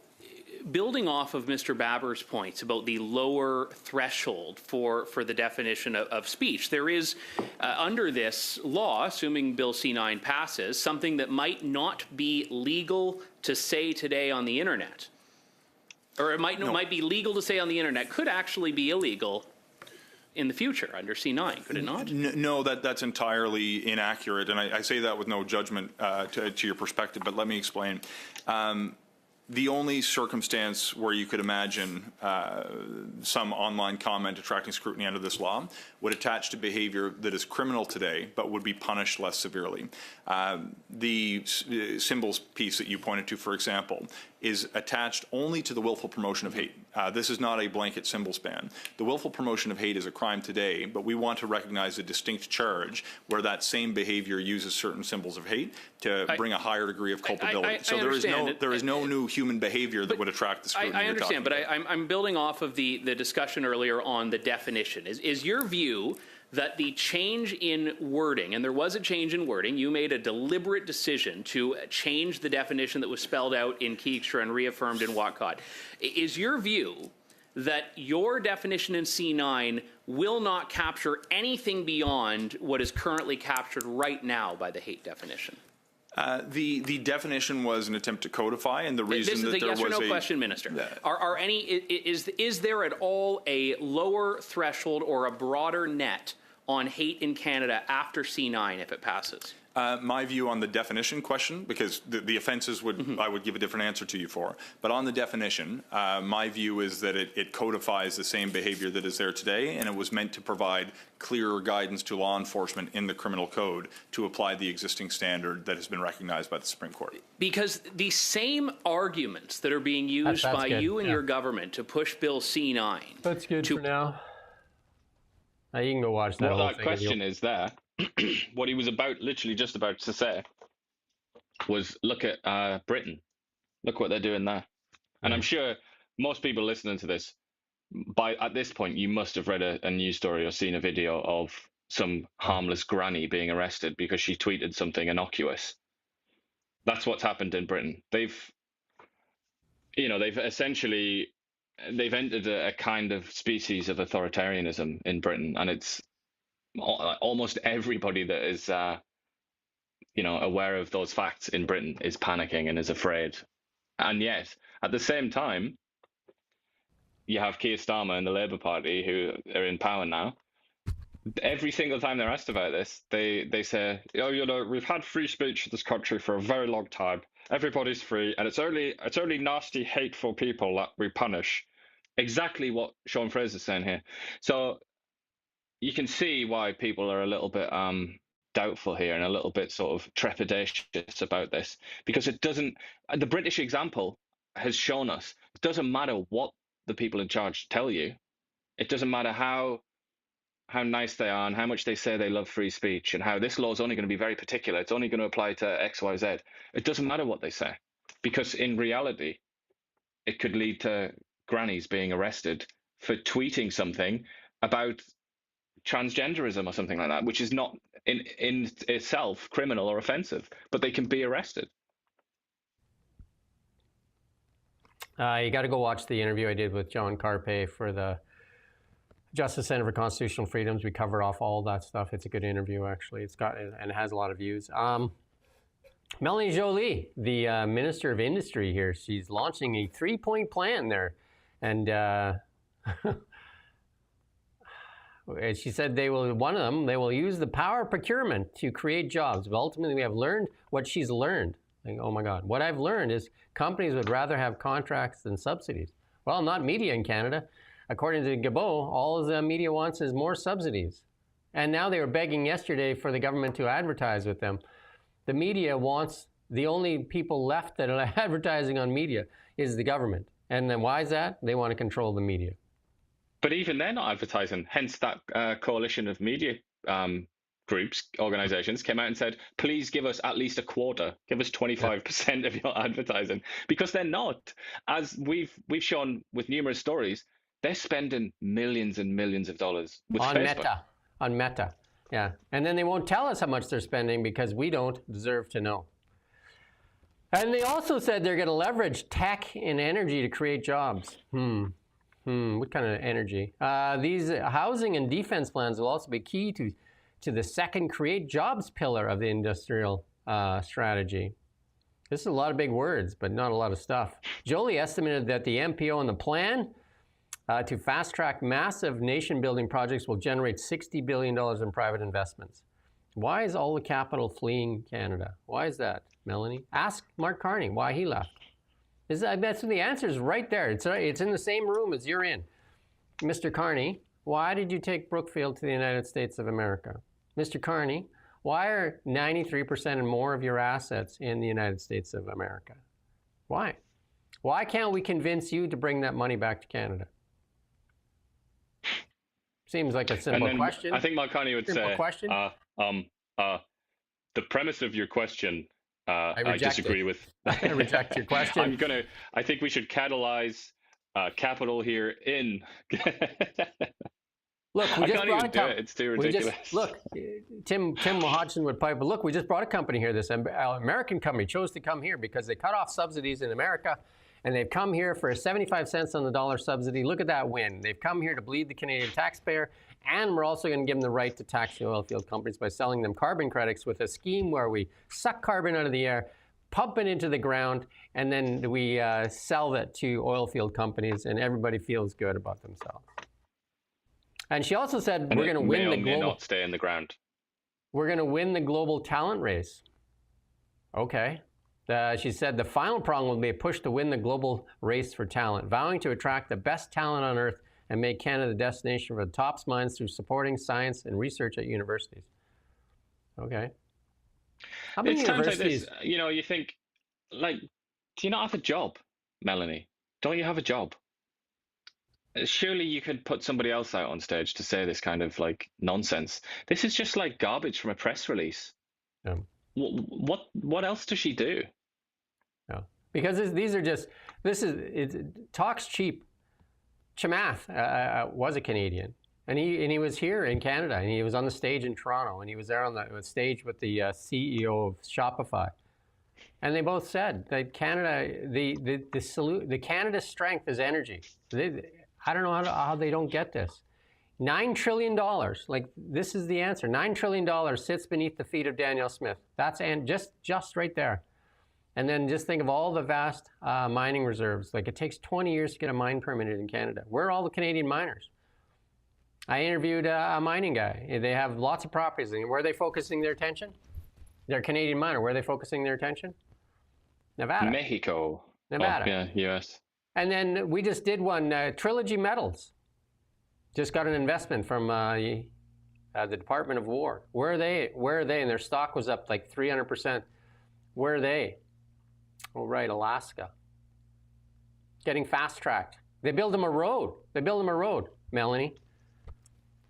building off of Mr. Baber's points about the lower threshold for the definition of speech, there is, under this law, assuming Bill C9 passes, something that might not be legal to say today on the internet. Or it might be legal to say on the internet, could actually be illegal in the future under C9, could it not? No, that's entirely inaccurate, and I say that with no judgment to your perspective, but let me explain. The only circumstance where you could imagine some online comment attracting scrutiny under this law would attach to behavior that is criminal today but would be punished less severely. The symbols piece that you pointed to, for example, is attached only to the willful promotion of hate. This is not a blanket symbols ban. The willful promotion of hate is a crime today, but we want to recognize a distinct charge where that same behavior uses certain symbols of hate to bring a higher degree of culpability. So there is no new human behavior that would attract the scrutiny. I understand, but I'm building off of the discussion earlier on the definition. Is your view that the change in wording, and there was a change in wording, you made a deliberate decision to change the definition that was spelled out in Keekstra and reaffirmed in Watcott. Is your view that your definition in C9 will not capture anything beyond what is currently captured right now by the hate definition? The definition was an attempt to codify, and the reason that there was a... This is a yes or no question, Minister. Is there at all a lower threshold or a broader net on hate in Canada after C9 if it passes? My view on the definition question, because the offences I would give a different answer to you for, but on the definition, my view is that it codifies the same behaviour that is there today, and it was meant to provide clearer guidance to law enforcement in the criminal code to apply the existing standard that has been recognised by the Supreme Court. Because the same arguments that are being used by you and your government to push Bill C9... That's good for now. You can go watch that whole that thing. question is there. What he was literally just about to say was, look at Britain. Look what they're doing there. And I'm sure most people listening to this, at this point, you must have read a news story or seen a video of some harmless granny being arrested because she tweeted something innocuous. That's what's happened in Britain. They've essentially they've entered a kind of species of authoritarianism in Britain, and it's almost everybody that is aware of those facts in Britain is panicking and is afraid. And yet, at the same time, you have Keir Starmer and the Labour Party, who are in power now. Every single time they're asked about this, they say, "Oh, we've had free speech in this country for a very long time. Everybody's free, and it's only nasty, hateful people that we punish." Exactly what Sean Fraser's saying here. So you can see why people are a little bit doubtful here and a little bit sort of trepidatious about this, because it doesn't. The British example has shown us it doesn't matter what the people in charge tell you. It doesn't matter how nice they are and how much they say they love free speech and how this law is only going to be very particular. It's only going to apply to X, Y, Z. It doesn't matter what they say, because in reality, it could lead to grannies being arrested for tweeting something about transgenderism or something like that, which is not in itself criminal or offensive, but they can be arrested. You got to go watch the interview I did with John Carpe for the Justice Center for Constitutional Freedoms. We cover off all that stuff. It's a good interview, actually. It's got and it has a lot of views. Melanie Joly, the Minister of Industry here, she's launching a 3-point plan there, and she said they will use the power of procurement to create jobs. But ultimately, we have learned what she's learned. Like, oh my God, what I've learned is companies would rather have contracts than subsidies. Well, not media in Canada. According to Guilbeault, all the media wants is more subsidies. And now they were begging yesterday for the government to advertise with them. The media wants, the only people left that are advertising on media is the government. And then why is that? They want to control the media. But even they're not advertising. Hence that coalition of media groups, organizations came out and said, please give us at least a quarter, give us 25% of your advertising, because they're not. As we've shown with numerous stories, they're spending millions and millions of dollars with on Facebook. Meta. Yeah. And then they won't tell us how much they're spending because we don't deserve to know. And they also said they're going to leverage tech and energy to create jobs. What kind of energy? These housing and defense plans will also be key to the second create jobs pillar of the industrial strategy. This is a lot of big words, but not a lot of stuff. Joly estimated that the MPO and the plan to fast-track massive nation-building projects will generate $60 billion in private investments. Why is all the capital fleeing Canada? Why is that, Melanie? Ask Mark Carney why he left. That's the answer is right there. It's in the same room as you're in. Mr. Carney, why did you take Brookfield to the United States of America? Mr. Carney, why are 93% and more of your assets in the United States of America? Why? Why can't we convince you to bring that money back to Canada? Seems like a simple question. I think Mark Carney would say, question. The premise of your question, I disagree with. I reject your question. I think we should catalyze capital here in. Look, we just brought a company. It's too ridiculous. Tim Hodgson would pipe, but look, we just brought a company here. This American company chose to come here because they cut off subsidies in America, and they've come here for 75 cents on the dollar subsidy. Look at that win. They've come here to bleed the Canadian taxpayer, and we're also going to give them the right to tax the oil field companies by selling them carbon credits with a scheme where we suck carbon out of the air, pump it into the ground, and then we sell that to oil field companies, and everybody feels good about themselves. And she also said we're going to win the global. Not stay in the ground. We're going to win the global talent race. Okay. She said the final prong will be a push to win the global race for talent, vowing to attract the best talent on earth and make Canada the destination for the top minds through supporting science and research at universities. Okay. How many universities? Times like this, you think, do you not have a job, Melanie? Don't you have a job? Surely you could put somebody else out on stage to say this kind of nonsense. This is just like garbage from a press release. Yeah. What else does she do? Yeah. Because talk's cheap. Chamath was a Canadian, and he was here in Canada, and he was on the stage in Toronto, and he was there on the stage with the CEO of Shopify. And they both said that Canada, the Canada's strength is energy. I don't know how they don't get this. $9 trillion, like this is the answer. $9 trillion sits beneath the feet of Danielle Smith. That's just right there. And then just think of all the vast mining reserves. Like it takes 20 years to get a mine permitted in Canada. Where are all the Canadian miners? I interviewed a mining guy. They have lots of properties. Where are they focusing their attention? They're a Canadian miner. Where are they focusing their attention? Nevada. Mexico. Nevada. Oh, yeah, US. And then we just did one, Trilogy Metals. Just got an investment from the Department of War. Where are they? And their stock was up like 300%. Where are they? Oh, right, Alaska. Getting fast-tracked. They build them a road. Melanie.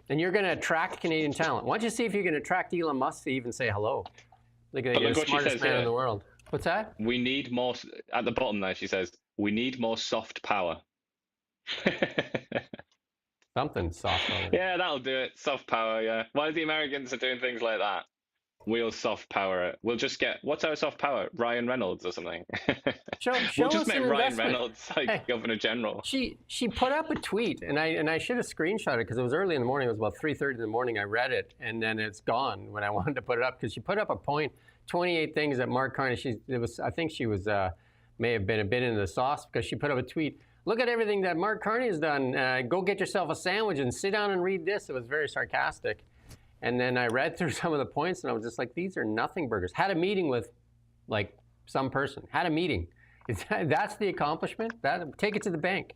And you're going to attract Canadian talent. Why don't you see if you can attract Elon Musk to even say hello? Look at the smartest man in the world. What's that? We need more, at the bottom there, she says, we need more soft power. Something soft over there. Yeah, that'll do it. Soft power, yeah. Why the Americans are doing things like that? We'll soft power it. We'll just get, what's our soft power? Ryan Reynolds or something. We'll just make Ryan Reynolds like Governor General. She put up a tweet, and I should have screenshot it because it was early in the morning. It was about 3:30 in the morning. I read it, and then it's gone when I wanted to put it up because she put up a point, 28 things that Mark Carney. I think she was may have been a bit into the sauce because she put up a tweet. Look at everything that Mark Carney has done. Go get yourself a sandwich and sit down and read this. It was very sarcastic. And then I read through some of the points, and I was just like, these are nothing burgers. Had a meeting with, like, some person. Had a meeting. That's the accomplishment? Take it to the bank.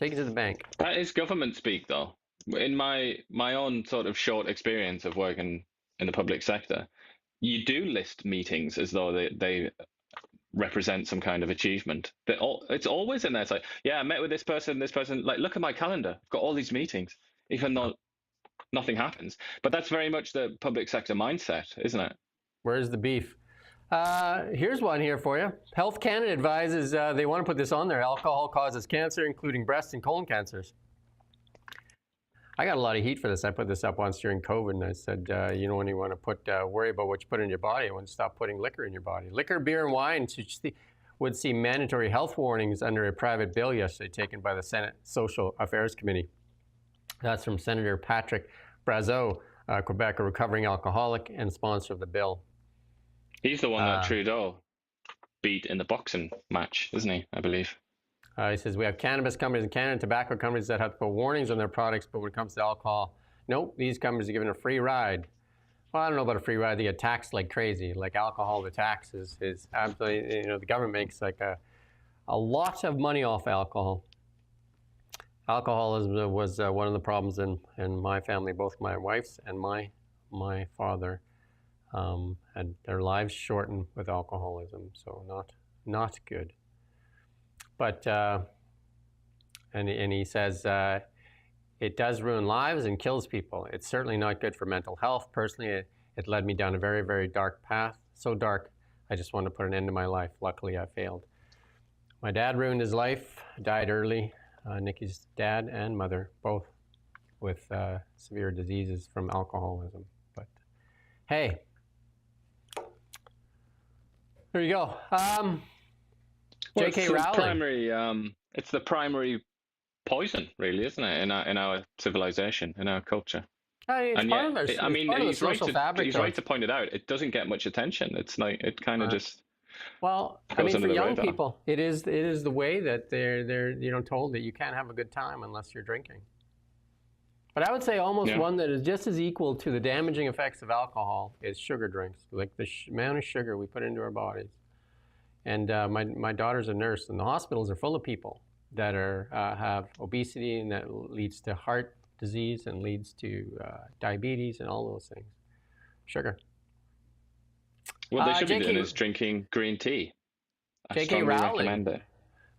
Take it to the bank. That is government speak, though. In my own sort of short experience of working in the public sector, you do list meetings as though they represent some kind of achievement. It's always in there. It's like, yeah, I met with this person. Like, look at my calendar. I've got all these meetings, even though nothing happens. But that's very much the public sector mindset, isn't it? Where's the beef? Here's one here for you. Health Canada advises they want to put this on there. Alcohol causes cancer, including breast and colon cancers. I got a lot of heat for this. I put this up once during COVID, and I said, when you want to worry about what you put in your body, I want to stop putting liquor in your body. Liquor, beer, and wine would see mandatory health warnings under a private bill yesterday taken by the Senate Social Affairs Committee. That's from Senator Patrick Brazeau, Quebec, a recovering alcoholic and sponsor of the bill. He's the one that Trudeau beat in the boxing match, isn't he? I believe. He says, we have cannabis companies in Canada, tobacco companies that have to put warnings on their products, but when it comes to alcohol, nope, these companies are given a free ride. Well, I don't know about a free ride. They get taxed like crazy. Like alcohol, the tax is absolutely, the government makes like a lot of money off alcohol. Alcoholism was one of the problems in my family. Both my wife's and my father had their lives shortened with alcoholism, so not good. But and he says it does ruin lives and kills people. It's certainly not good for mental health. Personally, it led me down a very, very dark path. So dark, I just wanted to put an end to my life. Luckily, I failed. My dad ruined his life, died early. Nikki's dad and mother, both with severe diseases from alcoholism. But hey, there you go. J.K. Rowling. It's the primary poison, really, isn't it, in our civilization, in our culture? He's right to point it out. It doesn't get much attention. It's like it kind of just. Well, for young people, it is the way that they're told that you can't have a good time unless you're drinking. But I would say almost one that is just as equal to the damaging effects of alcohol is sugar drinks, like the amount of sugar we put into our bodies. And my daughter's a nurse, and the hospitals are full of people that have obesity, and that leads to heart disease and leads to diabetes and all those things. Sugar. What they should be doing is drinking green tea. J.K. Rowling,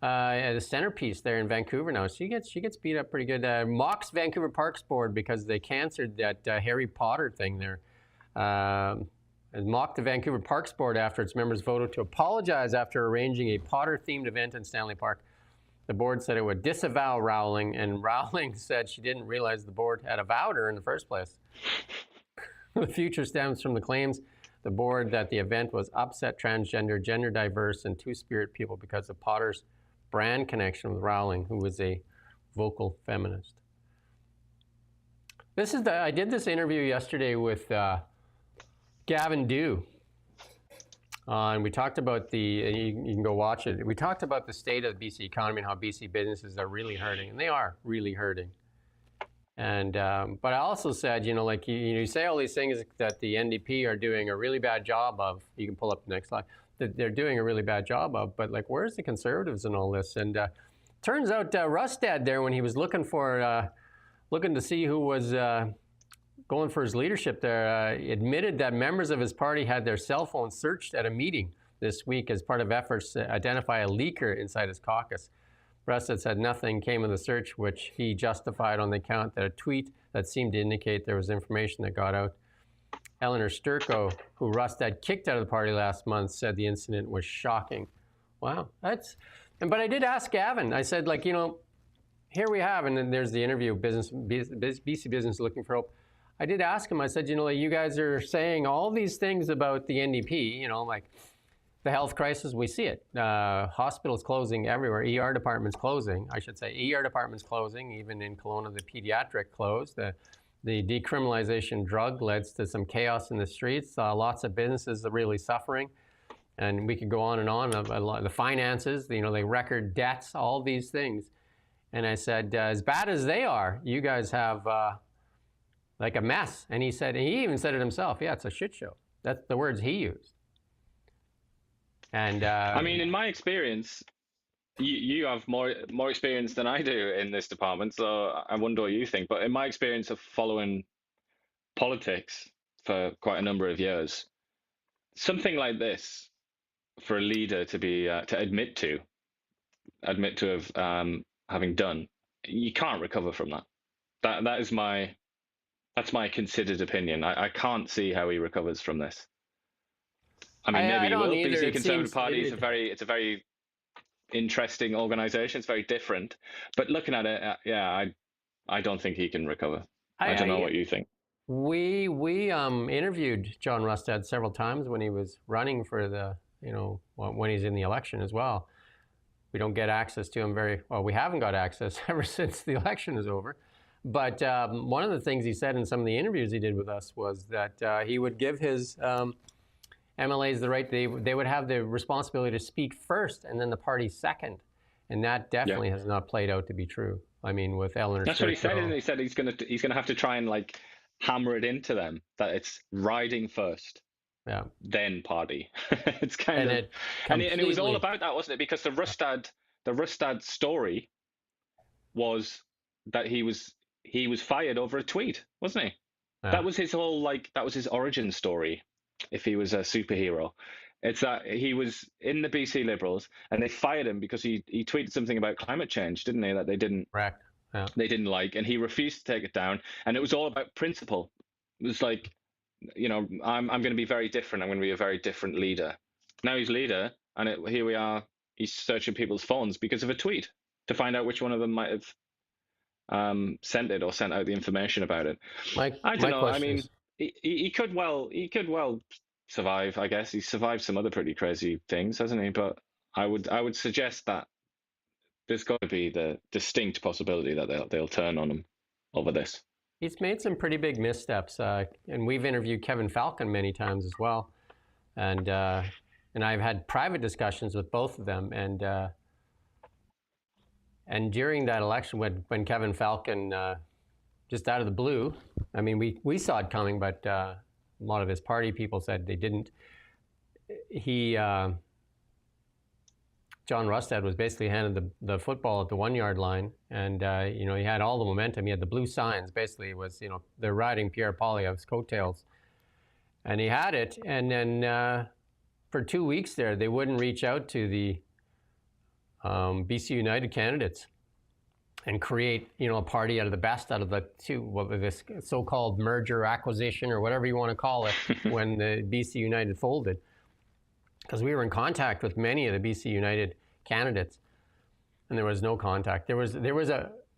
the centerpiece there in Vancouver now, she gets beat up pretty good. Mocks Vancouver Parks Board because they canceled that Harry Potter thing there. And mocked the Vancouver Parks Board after its members voted to apologize after arranging a Potter-themed event in Stanley Park. The board said it would disavow Rowling, and Rowling said she didn't realize the board had avowed her in the first place. The future stems from the claims the board that the event was upset transgender, gender diverse, and two-spirit people because of Potter's brand connection with Rowling, who was a vocal feminist. I did this interview yesterday with Gavin Dew. And we talked about you can go watch it. We talked about the state of the BC economy and how BC businesses are really hurting, and they are really hurting. And but I also said, you say all these things that the NDP are doing a really bad job of. You can pull up the next slide. That they're doing a really bad job of. But like, where's the Conservatives in all this? And turns out Rustad there, when he was looking to see who was going for his leadership there, admitted that members of his party had their cell phones searched at a meeting this week as part of efforts to identify a leaker inside his caucus. Rustad said nothing came of the search, which he justified on the account that a tweet that seemed to indicate there was information that got out. Eleanor Sturko, who Rustad kicked out of the party last month, said the incident was shocking. Wow, but I did ask Gavin. I said, here we have, and then there's the interview, BC Business Looking for Hope. I did ask him, I said, you guys are saying all these things about the NDP, like the health crisis, we see it. Hospitals closing everywhere, ER departments closing, I should say. ER departments closing, even in Kelowna, the pediatric closed. The decriminalization drug led to some chaos in the streets. Lots of businesses are really suffering. And we could go on and on. The finances, the record debts, all these things. And I said, as bad as they are, you guys have like a mess. And he even said it himself. Yeah, it's a shit show. That's the words he used. And in my experience, you have more experience than I do in this department. So I wonder what you think. But in my experience of following politics for quite a number of years, something like this, for a leader to be to admit to have having done, you can't recover from that. That's my considered opinion. I can't see how he recovers from this. Maybe he will. BC Conservative Party is a very interesting organisation. It's very different, but looking at it, I don't think he can recover. I don't know what you think. We interviewed John Rustad several times when he was running for the when he's in the election as well. We don't get access to him we haven't got access ever since the election is over. But one of the things he said in some of the interviews he did with us was that he would give his MLAs the right, they would have the responsibility to speak first and then the party second. And that definitely has not played out to be true. With Eleanor That's what he said, and he said he's gonna have to try and hammer it into them that it's riding first. Yeah. Then party. It's kind of, and it was all about that, wasn't it? Because the Rustad story was that he was fired over a tweet, wasn't he? Yeah. That was his whole that was his origin story. If he was a superhero, it's that he was in the BC Liberals and they fired him because he tweeted something about climate change, didn't he? That they didn't. Correct. Yeah. They didn't like, and he refused to take it down. And it was all about principle. It was I'm going to be very different. I'm going to be a very different leader. Now he's leader, and here we are. He's searching people's phones because of a tweet to find out which one of them might have sent it or sent out the information about it. I don't know. He could well survive. I guess he's survived some other pretty crazy things, hasn't he? But I would suggest that there's got to be the distinct possibility that they'll turn on him over this. He's made some pretty big missteps, and we've interviewed Kevin Falcon many times as well, and I've had private discussions with both of them, and during that election when Kevin Falcon just out of the blue, we saw it coming, but a lot of his party people said they didn't. John Rustad was basically handed the football at the 1 yard line, and he had all the momentum. He had the blue signs. Basically, it was they're riding Pierre Poilievre's coattails, and he had it. And then for 2 weeks there, they wouldn't reach out to the BC United candidates and create a party out of the best out of the two, this so-called merger acquisition or whatever you want to call it, when the BC United folded. Because we were in contact with many of the BC United candidates, and there was no contact. There was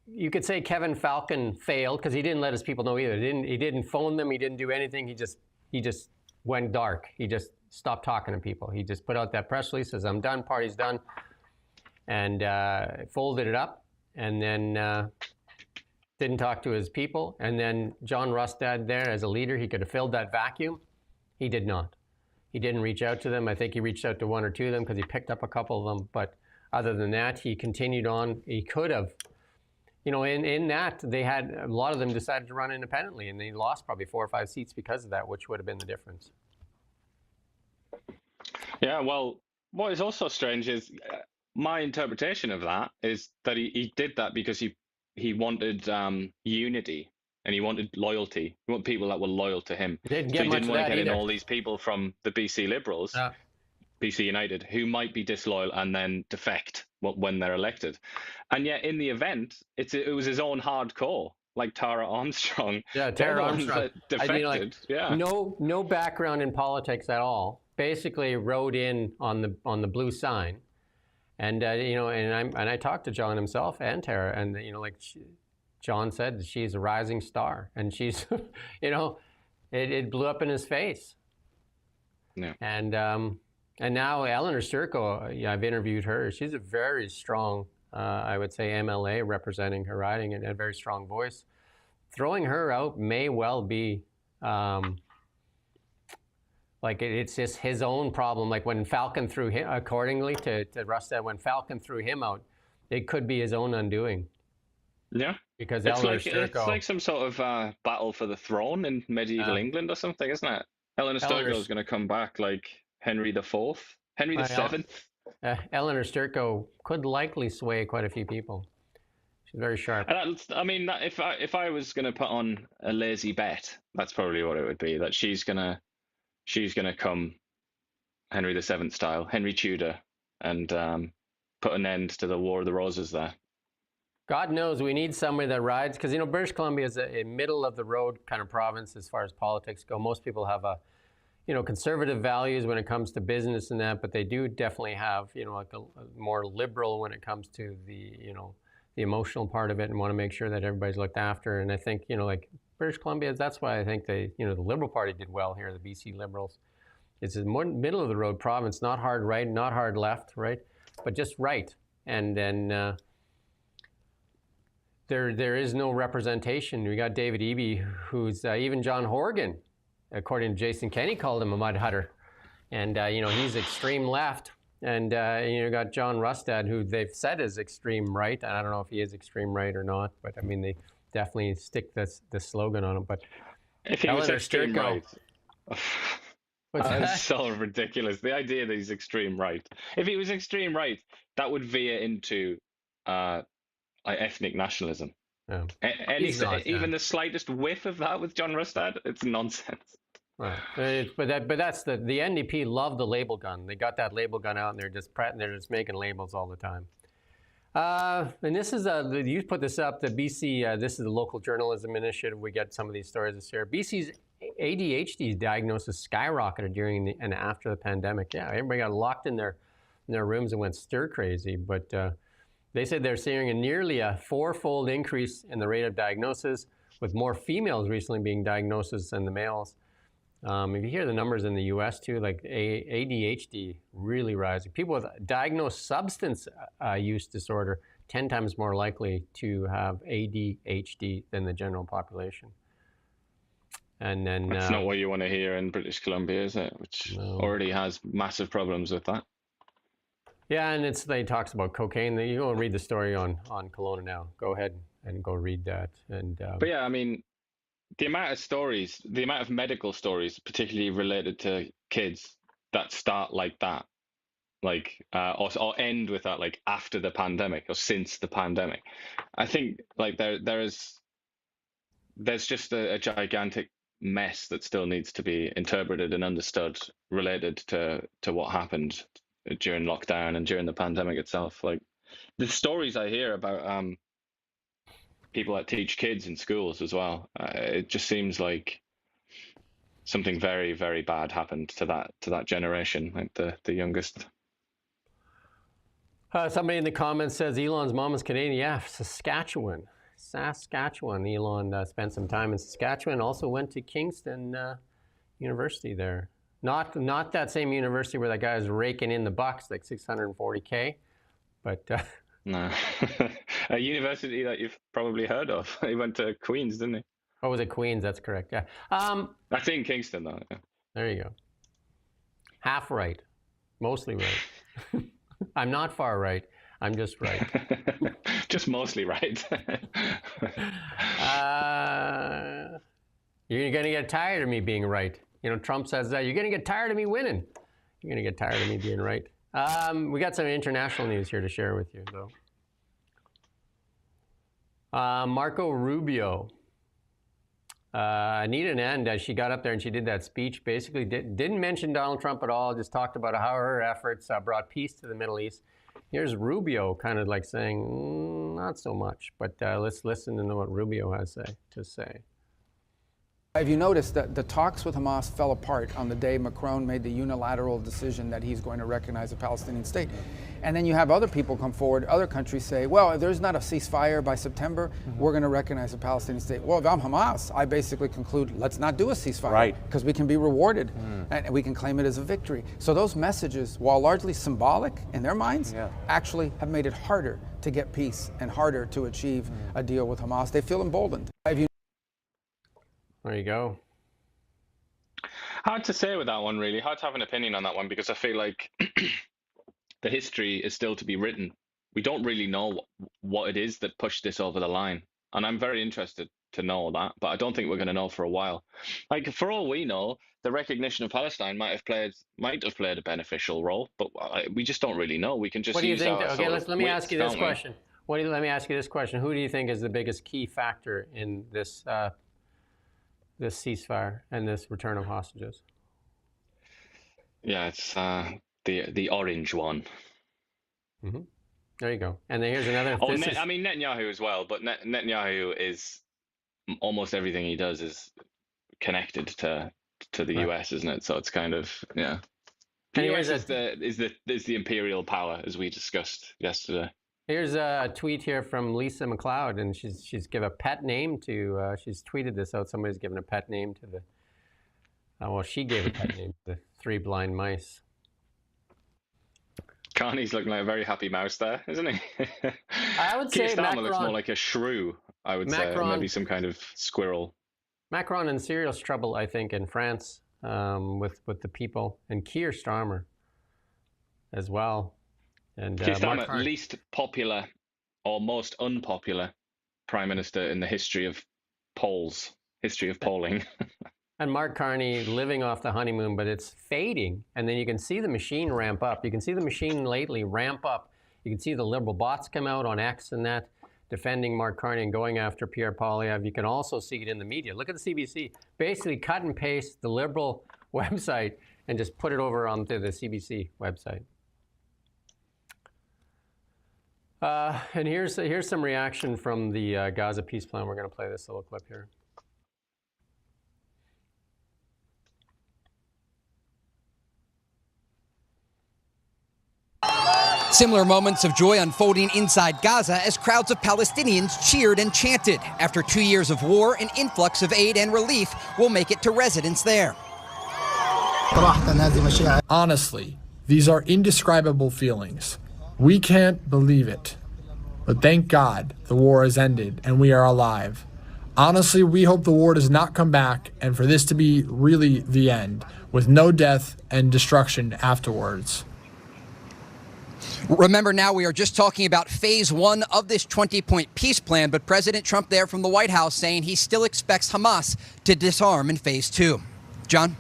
you could say Kevin Falcon failed because he didn't let his people know either. He didn't phone them. He didn't do anything. He just went dark. He just stopped talking to people. He just put out that press release, says, I'm done, party's done, and folded it up, and then didn't talk to his people. And then John Rustad there, as a leader, he could have filled that vacuum. He did not. He didn't reach out to them. I think he reached out to one or two of them because he picked up a couple of them. But other than that, he continued on. He could have, you know, in that, they had, a lot of them decided to run independently, and they lost probably 4 or 5 seats because of that, which would have been the difference. Yeah, well, what is also strange is my interpretation of that is that he did that because he wanted unity. And he wanted loyalty. He wanted people that were loyal to him. Didn't So get he much didn't of want to that get in either. all these people from the BC Liberals, BC United, who might be disloyal and then defect when they're elected. And yet, in the event, it was his own hardcore, like Tara Armstrong. Yeah, They're Tara the ones Armstrong. that defected. Yeah. No background in politics at all. Basically, rode in on the blue sign, and you know, and I talked to John himself and Tara, and you know, like John said, she's a rising star, and she's, you know, it blew up in his face. Yeah. And now Eleanor Sturco, yeah, I've interviewed her. She's a very strong, I would say, MLA representing her riding, and a very strong voice. Throwing her out may well be, like it's just his own problem. Like when Falcon threw him, accordingly to Rustad, when Falcon threw him out, it could be his own undoing. Yeah. Because It's Eleanor like, it's Sturco, like some sort of battle for the throne in medieval England or something, isn't it? Eleanor Sturco is going to come back like Henry IV, Henry VII. Eleanor Sturco could likely sway quite a few people. She's very sharp. And I mean, if I was going to put on a lazy bet, that's probably what it would be. That she's gonna come Henry VII style, Henry Tudor, and put an end to the War of the Roses there. God knows we need somebody that rides, because, you know, British Columbia is a middle of the road kind of province as far as politics go. Most people have you know, conservative values when it comes to business and that, but they do definitely have, you know, like a more liberal when it comes to the, you know, the emotional part of it, and want to make sure that everybody's looked after. And I think, you know, like British Columbia, that's why I think the Liberal Party did well here, the BC Liberals. It's a more middle of the road province, not hard right, not hard left, right, but just right. And then there is no representation. We got David Eby, who's even John Horgan, according to Jason Kenney, called him a mud hutter. And, you know, he's extreme left. And, you got John Rustad, who they've said is extreme right. And I don't know if he is extreme right or not, but I mean, they definitely stick this slogan on him. But if he was extreme right, what's that? that's so ridiculous. The idea that he's extreme right. If he was extreme right, that would veer into like ethnic nationalism. Yeah. Even the slightest whiff of that with John Rustad, it's nonsense. Right. But that's the NDP love the label gun. They got that label gun out, and they're just making labels all the time. And this is you put this up. The BC. This is the local journalism initiative. We get some of these stories this year. BC's ADHD diagnosis skyrocketed during and after the pandemic. Yeah, everybody got locked in their rooms and went stir crazy. But they said they're seeing nearly a 4-fold increase in the rate of diagnosis, with more females recently being diagnosed than the males. If you hear the numbers in the U.S. too, like ADHD really rising. People with diagnosed substance use disorder 10 times more likely to have ADHD than the general population. And then that's not what you want to hear in British Columbia, is it? Which already has massive problems with that. Yeah, and they talks about cocaine. You go and read the story on Kelowna now. Go ahead and go read that. And but yeah, I mean, the amount of medical stories, particularly related to kids, that start like that, like or end with that, like after the pandemic or since the pandemic. I think like there's just a gigantic mess that still needs to be interpreted and understood related to what happened during lockdown and during the pandemic itself. Like the stories I hear about people that teach kids in schools as well, it just seems like something very, very bad happened to that generation, like the youngest. Somebody in the comments says Elon's mom is Canadian. Yeah, Saskatchewan. Elon spent some time in Saskatchewan. Also went to Kingston university there. Not that same university where that guy is raking in the bucks, like $640K, but No. A university that you've probably heard of. He went to Queen's, didn't he? oh, was it Queens? That's correct. Yeah. That's in Kingston, though. Yeah. There you go. Half right, mostly right. I'm not far right. I'm just right. Just mostly right. You're going to get tired of me being right. You know, Trump says that. You're going to get tired of me winning. You're going to get tired of me being right. We got some international news here to share with you, though. Marco Rubio. Anita Nand, as she got up there and she did that speech, basically didn't mention Donald Trump at all, just talked about how her efforts brought peace to the Middle East. Here's Rubio kind of like saying, not so much, but let's listen to know what Rubio has to say. Have you noticed that the talks with Hamas fell apart on the day Macron made the unilateral decision that he's going to recognize a Palestinian state? And then you have other people come forward, other countries say, well, if there's not a ceasefire by September, we're going to recognize a Palestinian state. Well, if I'm Hamas, I basically conclude, let's not do a ceasefire. Right. Because we can be rewarded and we can claim it as a victory. So those messages, while largely symbolic in their minds, actually have made it harder to get peace and harder to achieve a deal with Hamas. They feel emboldened. There you go. Hard to say with that one, really. Hard to have an opinion on that one because I feel like the history is still to be written. We don't really know what it is that pushed this over the line. And I'm very interested to know that, but I don't think we're going to know for a while. Like, for all we know, the recognition of Palestine might have played a beneficial role, but we just don't really know. We can just what do you think? Okay, let me wits, ask you this question. Let me ask you this question. Who do you think is the biggest key factor in this this ceasefire and this return of hostages? Yeah, it's the orange one. Mm-hmm. There you go. And then here's another. I mean Netanyahu as well, but Netanyahu is almost everything he does is connected to the US, isn't it? So it's kind of The US is the imperial power, as we discussed yesterday. Here's a tweet here from Lisa McLeod, and she's given a pet name to. She's tweeted this out. Somebody's given a pet name to the. Well, she gave a pet name to the 3 blind mice. Carney's looking like a very happy mouse there, isn't he? I would say Macron looks more like a shrew. I would say, or maybe some kind of squirrel. Macron in serious trouble, I think, in France with the people, and Keir Starmer as well. And Keir Starmer, least popular or most unpopular prime minister in the history of polling. And Mark Carney living off the honeymoon, but it's fading. And then you can see the machine ramp up. You can see the machine lately ramp up. You can see the liberal bots come out on X and that, defending Mark Carney and going after Pierre Poilievre. You can also see it in the media. Look at the CBC. Basically cut and paste the liberal website and just put it over onto the CBC website. And here's some reaction from the Gaza peace plan. We're going to play this little clip here. Similar moments of joy unfolding inside Gaza as crowds of Palestinians cheered and chanted after 2 years of war. An influx of aid and relief will make it to residents there. Honestly, these are indescribable feelings. We can't believe it. But thank God the war has ended and we are alive. Honestly, we hope the war does not come back and for this to be really the end, with no death and destruction afterwards. Remember, now we are just talking about phase 1 of this 20-point peace plan, but President Trump there from the White House saying he still expects Hamas to disarm in phase 2. John?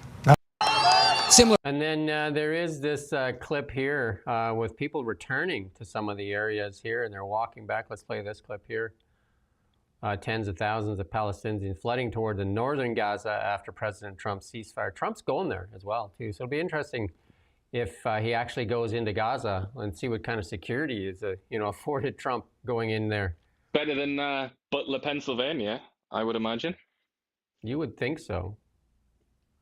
Similar. And then there is this clip here with people returning to some of the areas here, and they're walking back. Let's play this clip here. Tens of thousands of Palestinians flooding toward the northern Gaza after President Trump's ceasefire. Trump's going there as well, too. So it'll be interesting if he actually goes into Gaza and see what kind of security is afforded Trump going in there. Better than Butler, Pennsylvania, I would imagine. You would think so.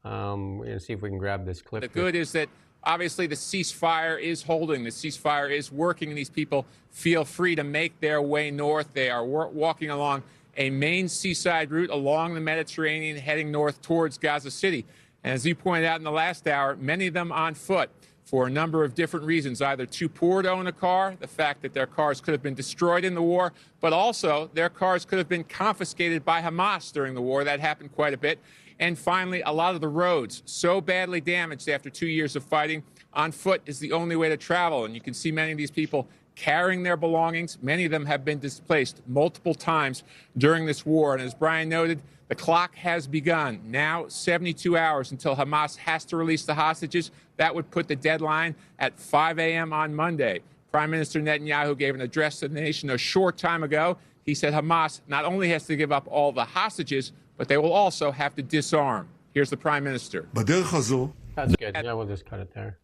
We're going to see if we can grab this clip. The good is that obviously the ceasefire is holding. The ceasefire is working. These people feel free to make their way north. They are walking along a main seaside route along the Mediterranean, heading north towards Gaza City. And as you pointed out in the last hour, many of them on foot for a number of different reasons, either too poor to own a car, the fact that their cars could have been destroyed in the war, but also their cars could have been confiscated by Hamas during the war. That happened quite a bit. And finally, a lot of the roads so badly damaged after 2 years of fighting, on foot is the only way to travel. And you can see many of these people carrying their belongings. Many of them have been displaced multiple times during this war. And as Brian noted, the clock has begun. Now 72 hours until Hamas has to release the hostages. That would put the deadline at 5 a.m. on Monday. Prime Minister Netanyahu gave an address to the nation a short time ago. He said Hamas not only has to give up all the hostages, but they will also have to disarm. Here's the Prime Minister. That's good. Yeah, we'll just cut it there.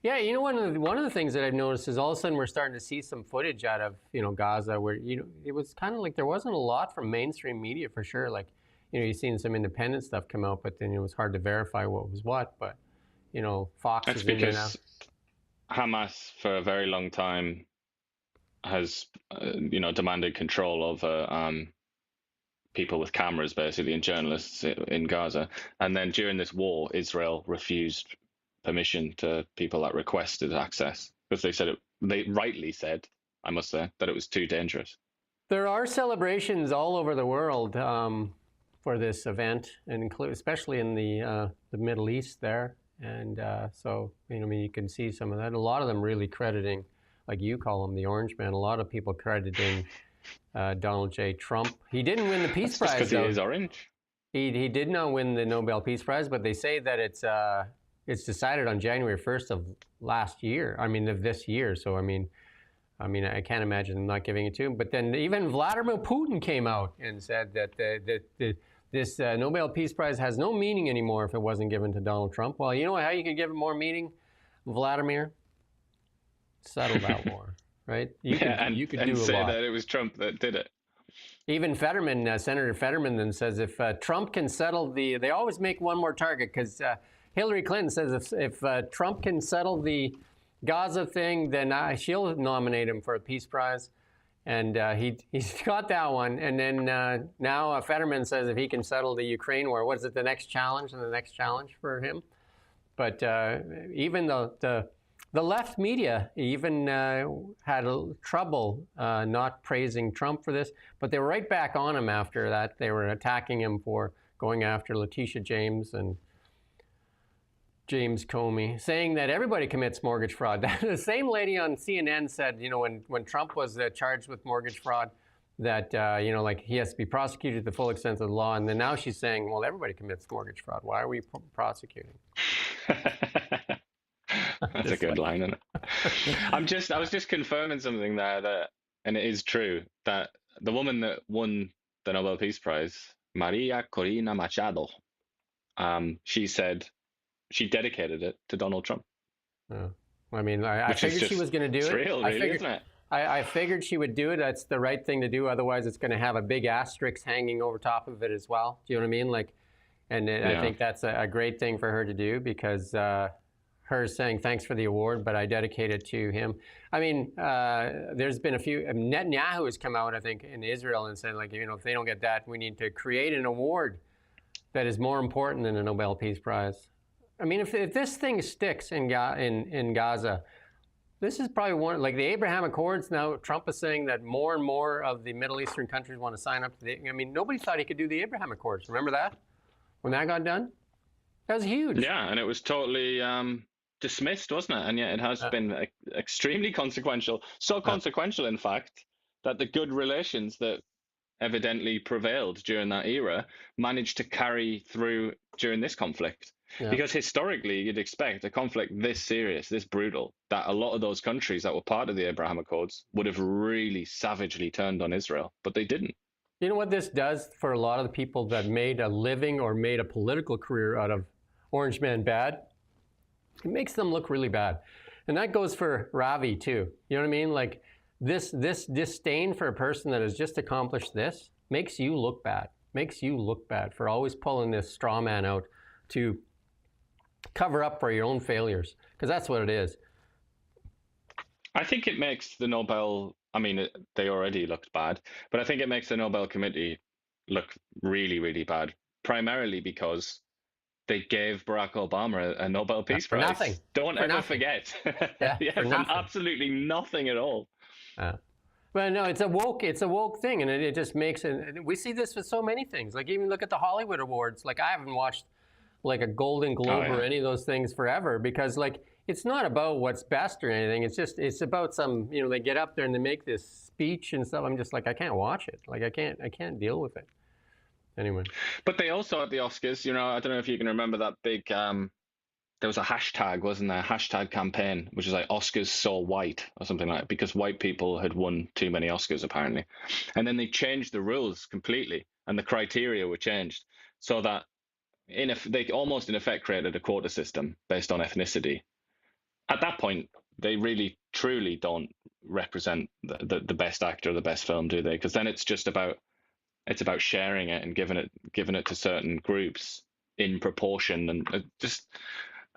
Yeah, you know, one of the things that I've noticed is all of a sudden we're starting to see some footage out of, you know, Gaza where, you know, it was kind of like there wasn't a lot from mainstream media for sure. Like, you know, you've seen some independent stuff come out, but then it was hard to verify what was what. But, you know, Fox That's is in there now. because Hamas, for a very long time, has, you know, demanded control over people with cameras, basically, and journalists in Gaza. And then during this war, Israel refused permission to people that requested access because they rightly said, I must say, that it was too dangerous. There are celebrations all over the world for this event, and especially in the Middle East there. And so, you know, I mean, you can see some of that. A lot of them really crediting, like you call him, the Orange Man. A lot of people crediting Donald J. Trump. He didn't win the Peace Prize, because though. he is orange. He did not win the Nobel Peace Prize, but they say that it's decided on January 1st of last year. I mean, of this year. So, I mean, I can't imagine them not giving it to him. But then even Vladimir Putin came out and said that this Nobel Peace Prize has no meaning anymore if it wasn't given to Donald Trump. Well, you know how you could give it more meaning, Vladimir? Settle that war, right? You could do a say lot. that it was Trump that did it. Even Fetterman, Senator Fetterman, then says if Trump can settle they always make one more target because Hillary Clinton says if Trump can settle the Gaza thing, then she'll nominate him for a peace prize. And he's got that one. And then now Fetterman says if he can settle the Ukraine war, what is it, the next challenge and the next challenge for him? But even the left media even had trouble not praising Trump for this, but they were right back on him after that. They were attacking him for going after Letitia James and James Comey, saying that everybody commits mortgage fraud. The same lady on CNN said, you know, when Trump was charged with mortgage fraud, that, you know, like he has to be prosecuted to the full extent of the law. And then now she's saying, well, everybody commits mortgage fraud. Why are we prosecuting? That's a good line, isn't it? I was just confirming something there and it is true, that the woman that won the Nobel Peace Prize, Maria Corina Machado, she said she dedicated it to Donald Trump. Oh. I mean, I figured she was going to do it. It's real, really, isn't it? I figured she would do it. That's the right thing to do. Otherwise, it's going to have a big asterisk hanging over top of it as well. Do you know what I mean? Like, and I think that's a great thing for her to do because her saying thanks for the award, but I dedicate it to him. I mean, there's been a few. Netanyahu has come out, I think, in Israel and said, like, you know, if they don't get that, we need to create an award that is more important than a Nobel Peace Prize. I mean, if this thing sticks in Gaza, this is probably one, like the Abraham Accords. Now Trump is saying that more and more of the Middle Eastern countries want to sign up to I mean, nobody thought he could do the Abraham Accords. Remember that? When that got done? That was huge. Yeah, and it was totally dismissed, wasn't it? And yet it has been extremely consequential. So consequential, in fact, that the good relations that evidently prevailed during that era managed to carry through during this conflict. Yeah. Because historically, you'd expect a conflict this serious, this brutal, that a lot of those countries that were part of the Abraham Accords would have really savagely turned on Israel, but they didn't. You know what this does for a lot of the people that made a living or made a political career out of Orange Man bad? It makes them look really bad. And that goes for Ravi too. You know what I mean? Like this disdain for a person that has just accomplished this makes you look bad. Makes you look bad for always pulling this straw man out to cover up for your own failures, because that's what it is. I think it makes the Nobel, I mean, they already looked bad, but I think it makes the Nobel Committee look really, really bad primarily because they gave Barack Obama a Nobel Peace For Prize. nothing. Don't For ever nothing. forget. Yeah, for nothing. Absolutely nothing at all. But no, it's a woke thing, and it just makes it. We see this with so many things. Like even look at the Hollywood Awards. Like I haven't watched like a Golden Globe or any of those things forever because like it's not about what's best or anything. It's about some they get up there and they make this speech and stuff. I'm just like I can't watch it. Like I can't deal with it. Anyway. But they also at the Oscars, I don't know if you can remember that big. There was a hashtag, wasn't there? Hashtag campaign, which is like Oscars so white or something like that, because white people had won too many Oscars apparently. And then they changed the rules completely and the criteria were changed so that they almost in effect created a quota system based on ethnicity. At that point, they really truly don't represent the best actor or the best film, do they? Because then it's about sharing it and giving it to certain groups in proportion, and just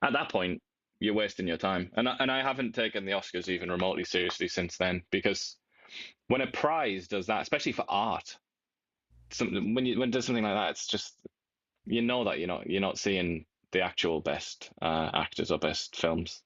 at that point you're wasting your time. And I haven't taken the Oscars even remotely seriously since then, because when a prize does that, especially for art, when it does something like that, it's just that you're not seeing the actual best actors or best films.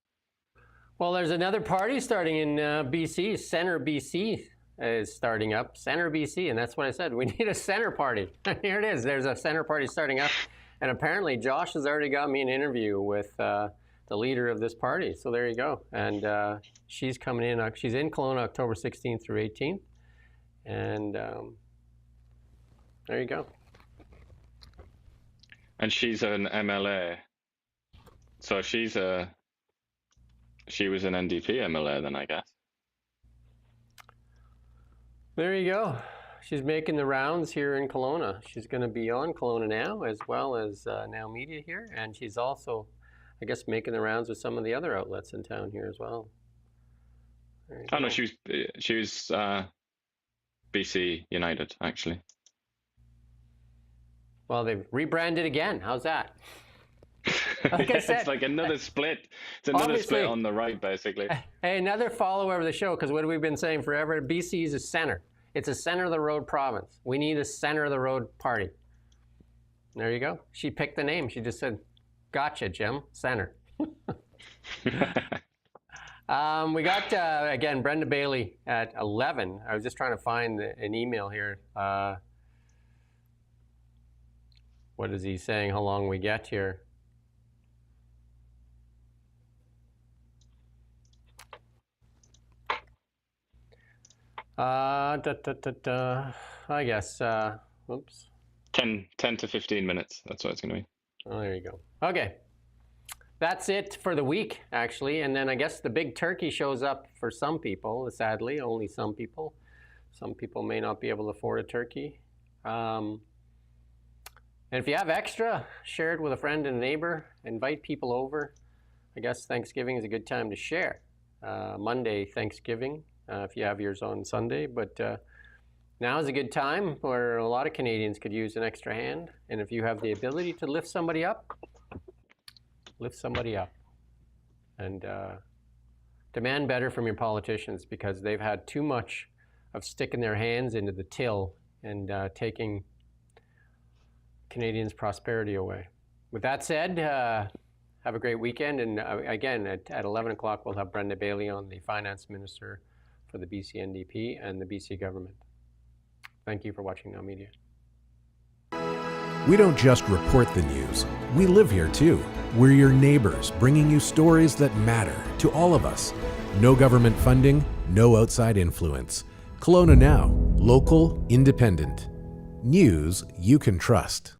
Well, there's another party starting in BC. Centre BC is starting up. Centre BC, and that's what I said. We need a Centre party. Here it is. There's a Centre party starting up. And apparently Josh has already got me an interview with the leader of this party. So there you go. And she's coming in. She's in Kelowna October 16th through 18th. And there you go. And she's an MLA. So she was an NDP MLA then, I guess. There you go. She's making the rounds here in Kelowna. She's going to be on Kelowna Now as well as Now Media here. And she's also, I guess, making the rounds with some of the other outlets in town here as well. Oh, no, she was BC United, actually. Well, they've rebranded again. How's that? Like I said, it's like another split. It's another split on the right, basically. Hey, another follower of the show, because what have we been saying forever? BC is a center. It's a center-of-the-road province. We need a center-of-the-road party. There you go. She picked the name. She just said, gotcha, Jim. Center. We got, again, Brenda Bailey at 11. I was just trying to find an email here. What is he saying? How long we get here? I guess, whoops. 10 to 15 minutes. That's what it's going to be. Oh, there you go. Okay. That's it for the week, actually. And then I guess the big turkey shows up for some people, sadly, only some people. Some people may not be able to afford a turkey. And if you have extra, share it with a friend and a neighbor. Invite people over. I guess Thanksgiving is a good time to share. Monday, Thanksgiving. If you have yours on Sunday, but now is a good time where a lot of Canadians could use an extra hand. And if you have the ability to lift somebody up and demand better from your politicians, because they've had too much of sticking their hands into the till and taking Canadians' prosperity away. With that said, have a great weekend. And again, at 11 o'clock, we'll have Brenda Bailey on, the finance minister for the BC NDP and the BC government. Thank you for watching Now Media. We don't just report the news. We live here too. We're your neighbors, bringing you stories that matter to all of us. No government funding, no outside influence. Kelowna Now, local, independent. News you can trust.